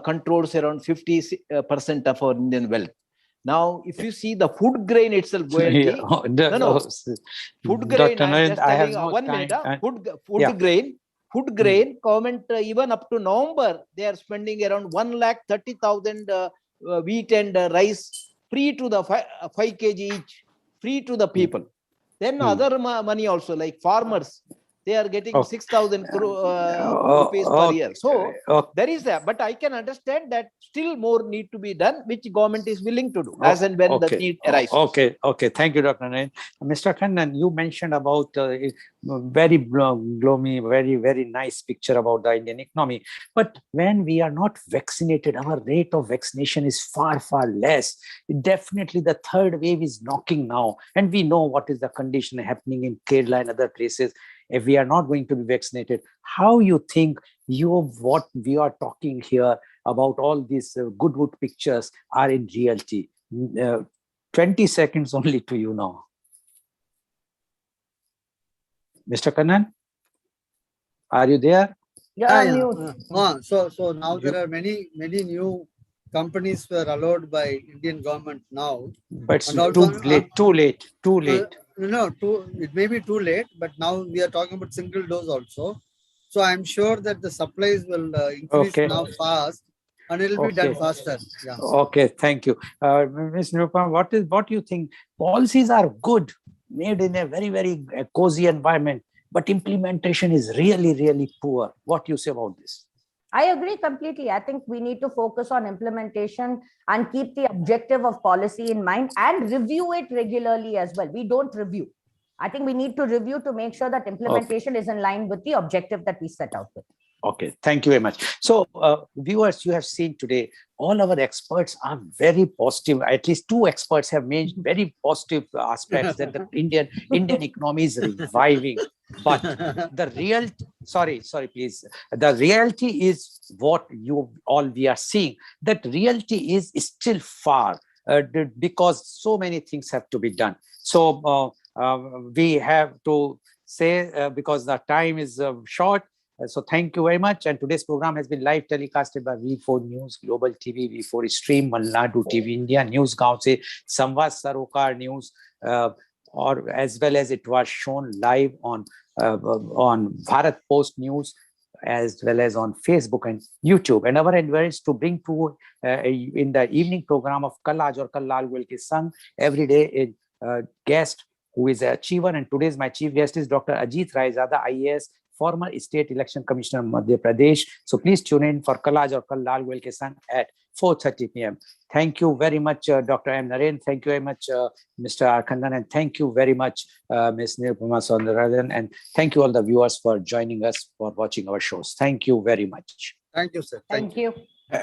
controls around 50% of our Indian wealth. Now, if you see the food grain itself, Goel Yeah, ji, no, food grain, Dr. I'm Narendra, just I have telling no 1 time. minute. Food Yeah. grain, government even up to November, they are spending around 1,30,000 wheat and rice free to the 5 kg each, free to the people. Then other money also, like farmers, they are getting 6,000 rupees per year. So there is that, but I can understand that still more need to be done, which government is willing to do as and when the need arises. Okay. Thank you, Dr. Narendra. Mr. Kannan, you mentioned about very gloomy, very nice picture about the Indian economy. But when we are not vaccinated, our rate of vaccination is far less. Definitely the third wave is knocking now. And we know what is the condition happening in Kerala and other places. If we are not going to be vaccinated, how you think what we are talking here about all these good pictures are in reality? 20 seconds only to you now. Mr. Kannan, are you there? So now there are many new companies were allowed by Indian government now. But it's too late. It may be too late, but now we are talking about single dose also. So I'm sure that the supplies will increase now fast, and it will be done faster. Yeah. Okay, thank you. Ms. Nirupama, what do you think? Policies are good, made in a very cozy environment, but implementation is really poor. What do you say about this? I agree completely. I think we need to focus on implementation and keep the objective of policy in mind and review it regularly as well. We don't review. I think we need to review to make sure that implementation is in line with the objective that we set out with. Okay, thank you very much. So, viewers, you have seen today, all our experts are very positive. At least two experts have made very positive aspects that the Indian economy is reviving. But the real, sorry, please. The reality is what we are seeing. That reality is still far because so many things have to be done. So we have to say, because the time is short. So thank you very much. And today's program has been live telecasted by V4 News, Global TV, V4 Stream, Malnadu TV India, News Gaon se, Samvad Sarokar News, or as well as it was shown live on Bharat Post News, as well as on Facebook and YouTube. And our endeavor is to bring to in the evening program of Kal Aaj aur Kal Lal Goel Ke Sang every day a guest who is an achiever. And today's my chief guest is Dr. Ajit Raizada, IAS, former State Election Commissioner of Madhya Pradesh. So please tune in for Kal Aaj aur Kal Lal Goel Ke Sang at 4:30 p.m. Thank you very much, Dr. M. Naren. Thank you very much, Mr. Kannan. And thank you very much, Ms. Nirupama Soundararajan. And thank you all the viewers for joining us for watching our shows. Thank you very much. Thank you, sir. Thank you.